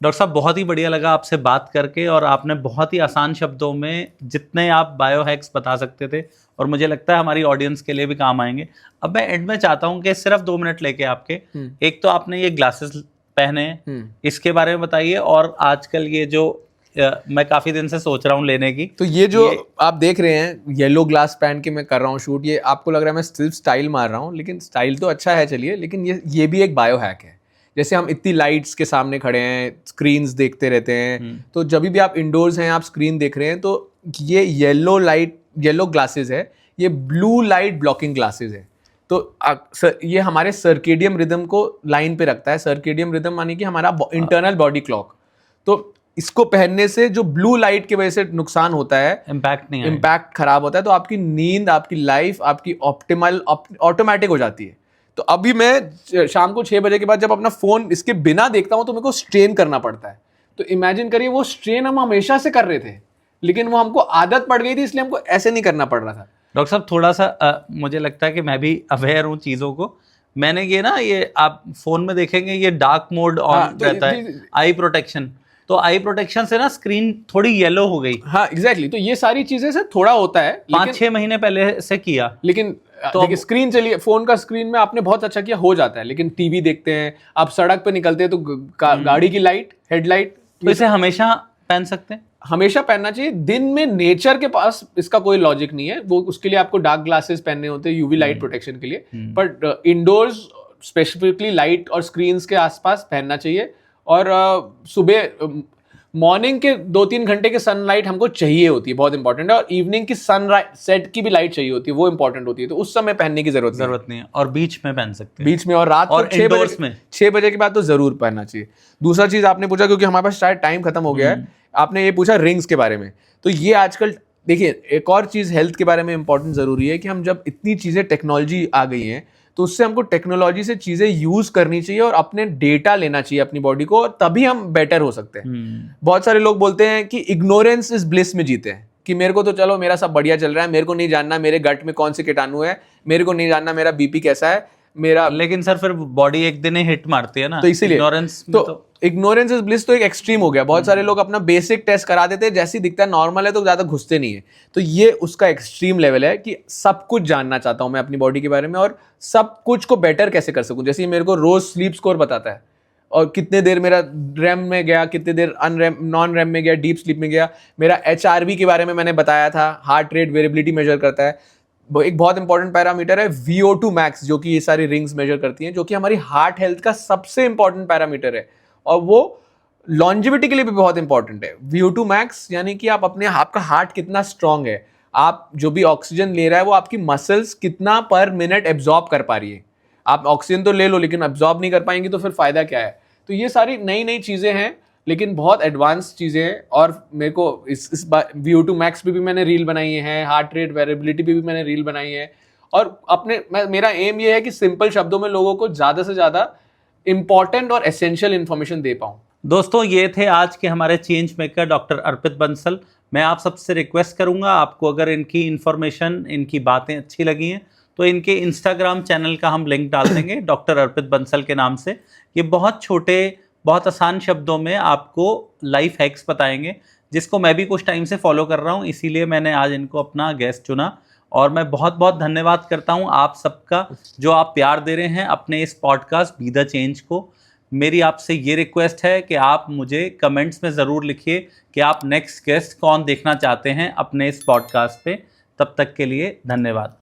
Doctor साहब बहुत ही बढ़िया लगा आपसे बात करके, और आपने बहुत ही आसान शब्दों में जितने आप बायो हैक्स बता सकते थे, और मुझे लगता है हमारी ऑडियंस के लिए भी काम आएंगे। अब मैं एंड में चाहता हूं कि सिर्फ 2 मिनट लेके आपके, एक तो आपने ये ग्लासेस पहने हैं, इसके बारे में बताइए, और आजकल ये जो मैं काफी दिन से सोच रहा हूँ लेने की। तो ये जो आप देख रहे हैं येलो ग्लास पहन के मैं कर रहा हूँ शूट, ये आपको लग रहा है मैं सिर्फ स्टाइल मार रहा हूँ, लेकिन स्टाइल तो अच्छा है चलिए, लेकिन ये भी एक बायो हैक है। जैसे हम इतनी लाइट्स के सामने खड़े हैं, स्क्रीन्स देखते रहते हैं, तो जब भी आप इंडोर्स हैं, आप स्क्रीन देख रहे हैं, तो ये येलो ग्लासेस है, ये ब्लू लाइट ब्लॉकिंग ग्लासेस है। तो ये हमारे सर्केडियम रिदम को लाइन पे रखता है। सर्केडियम रिदम मानी कि हमारा इंटरनल बॉडी क्लॉक। तो इसको पहनने से जो ब्लू लाइट की वजह से नुकसान होता है, इम्पैक्ट खराब होता है, तो आपकी नींद, आपकी लाइफ, आपकी ऑप्टिमल ऑटोमेटिक हो जाती है। तो अभी मैं शाम को 6 बजे के बाद जब अपना फोन इसके बिना देखता हूं तो मेरे को स्ट्रेन करना पड़ता है। तो इमेजिन करिए वो स्ट्रेन हम हमेशा से कर रहे थे, लेकिन वो हमको आदत पड़ गई थी, इसलिए हमको ऐसे नहीं करना पड़ रहा था। डॉक्टर साहब थोड़ा सा मुझे लगता है कि मैं भी अवेयर हूँ चीज़ों को। मैंने ये आप फोन में देखेंगे ये डार्क मोड ऑन रहता है, आई प्रोटेक्शन, तो आई प्रोटेक्शन से ना स्क्रीन थोड़ी येलो हो गई। हाँ एग्जैक्टली, तो ये सारी चीजें से थोड़ा होता है, 5-6 महीने पहले से किया, लेकिन तो स्क्रीन चलिए, फोन का स्क्रीन में आपने बहुत अच्छा किया, हो जाता है। लेकिन टीवी देखते हैं, आप सड़क पे निकलते हैं तो गाड़ी की लाइट, हेडलाइट, तो इसे हमेशा पहन सकते हैं? हमेशा पहनना चाहिए। दिन में नेचर के पास इसका कोई लॉजिक नहीं है, वो उसके लिए आपको डार्क ग्लासेस पहनने होते हैं यूवी लाइट प्रोटेक्शन के लिए, बट इंडोर्स स्पेसिफिकली लाइट और स्क्रीन्स के आसपास पहनना चाहिए। और सुबह मॉर्निंग के 2-3 घंटे के सनलाइट हमको चाहिए होती है, बहुत इंपॉर्टेंट है, और इवनिंग की सनराइज सेट की भी लाइट चाहिए होती है, वो इंपॉर्टेंट होती है। तो उस समय पहनने की जरूरत नहीं है, और बीच में पहन सकते हैं, बीच में, और रात को 6 बजे के बाद तो जरूर पहनना चाहिए। दूसरा चीज आपने पूछा, क्योंकि हमारे पास शायद टाइम खत्म हो गया है, आपने ये पूछा रिंग्स के बारे में। तो ये आजकल देखिए एक और चीज़ हेल्थ के बारे में इंपॉर्टेंट ज़रूरी है कि हम जब इतनी चीज़ें टेक्नोलॉजी आ गई हैं तो उससे हमको टेक्नोलॉजी से चीज़ें यूज़ करनी चाहिए और अपने डेटा लेना चाहिए अपनी बॉडी को, और तभी हम बेटर हो सकते हैं। बहुत सारे लोग बोलते हैं कि इग्नोरेंस इज ब्लिस में जीते हैं, कि मेरे को तो चलो मेरा सब बढ़िया चल रहा है, मेरे को नहीं जानना मेरे गट में कौन से कीटाणु है, मेरे को नहीं जानना मेरा बीपी कैसा है मेरा। लेकिन सर फिर बॉडी एक दिन ही हिट मारती है ना, तो इसीलिए इग्नोरेंस तो इग्नोरेंस इज ब्लिस तो एक एक्सट्रीम हो गया। बहुत सारे लोग अपना बेसिक टेस्ट करा देते हैं, जैसे ही दिखता है नॉर्मल है तो ज्यादा घुसते नहीं है। तो ये उसका एक्सट्रीम लेवल है कि सब कुछ जानना चाहता हूं मैं अपनी बॉडी के बारे में, और सब कुछ को बेटर कैसे कर सकूं। जैसे मेरे को रोज स्लीप स्कोर बताता है और कितने देर मेरा रैम में गया, कितने देर नॉन रैम में गया, डीप स्लीप में गया। मेरा HRV के बारे में मैंने बताया था, हार्ट रेट वेरिएबिलिटी मेजर करता है। एक बहुत इंपॉर्टेंट पैरामीटर है VO2 मैक्स, जो कि ये सारी रिंग्स मेजर करती हैं, जो कि हमारी हार्ट हेल्थ का सबसे इंपॉर्टेंट पैरामीटर है, और वो लॉन्जिविटी के लिए भी बहुत इंपॉर्टेंट है। VO2 मैक्स यानी कि आपका हार्ट कितना स्ट्रांग है, आप जो भी ऑक्सीजन ले रहा है वो आपकी मसल्स कितना पर मिनट एब्जॉर्ब कर पा रही है। आप ऑक्सीजन तो ले लो लेकिन एब्जॉर्ब नहीं कर पाएंगी तो फिर फायदा क्या है। तो ये सारी नई नई चीजें हैं, लेकिन बहुत एडवांस चीजें हैं। और मेरे को इस VO2 मैक्स पे भी मैंने रील बनाई है, हार्ट रेट वेरिएबिलिटी पे भी मैंने रील बनाई है। और मेरा एम ये है कि सिंपल शब्दों में लोगों को ज्यादा से ज्यादा इंपॉर्टेंट और एसेंशियल इंफॉर्मेशन दे पाऊं। दोस्तों ये थे आज के हमारे चेंज मेकर डॉक्टर अर्पित बंसल। मैं आप सबसे रिक्वेस्ट करूंगा, आपको अगर इनकी इन्फॉर्मेशन, इनकी बातें अच्छी लगी हैं तो इनके इंस्टाग्राम चैनल का हम लिंक डाल देंगे डॉक्टर अर्पित बंसल के नाम से। ये बहुत छोटे, बहुत आसान शब्दों में आपको लाइफ हैक्स बताएंगे, जिसको मैं भी कुछ टाइम से फॉलो कर रहा हूँ, इसीलिए मैंने आज इनको अपना गेस्ट चुना। और मैं बहुत बहुत धन्यवाद करता हूँ आप सबका, जो आप प्यार दे रहे हैं अपने इस पॉडकास्ट बी द चेंज को। मेरी आपसे ये रिक्वेस्ट है कि आप मुझे कमेंट्स में ज़रूर लिखिए कि आप नेक्स्ट गेस्ट कौन देखना चाहते हैं अपने इस पॉडकास्ट पे। तब तक के लिए धन्यवाद।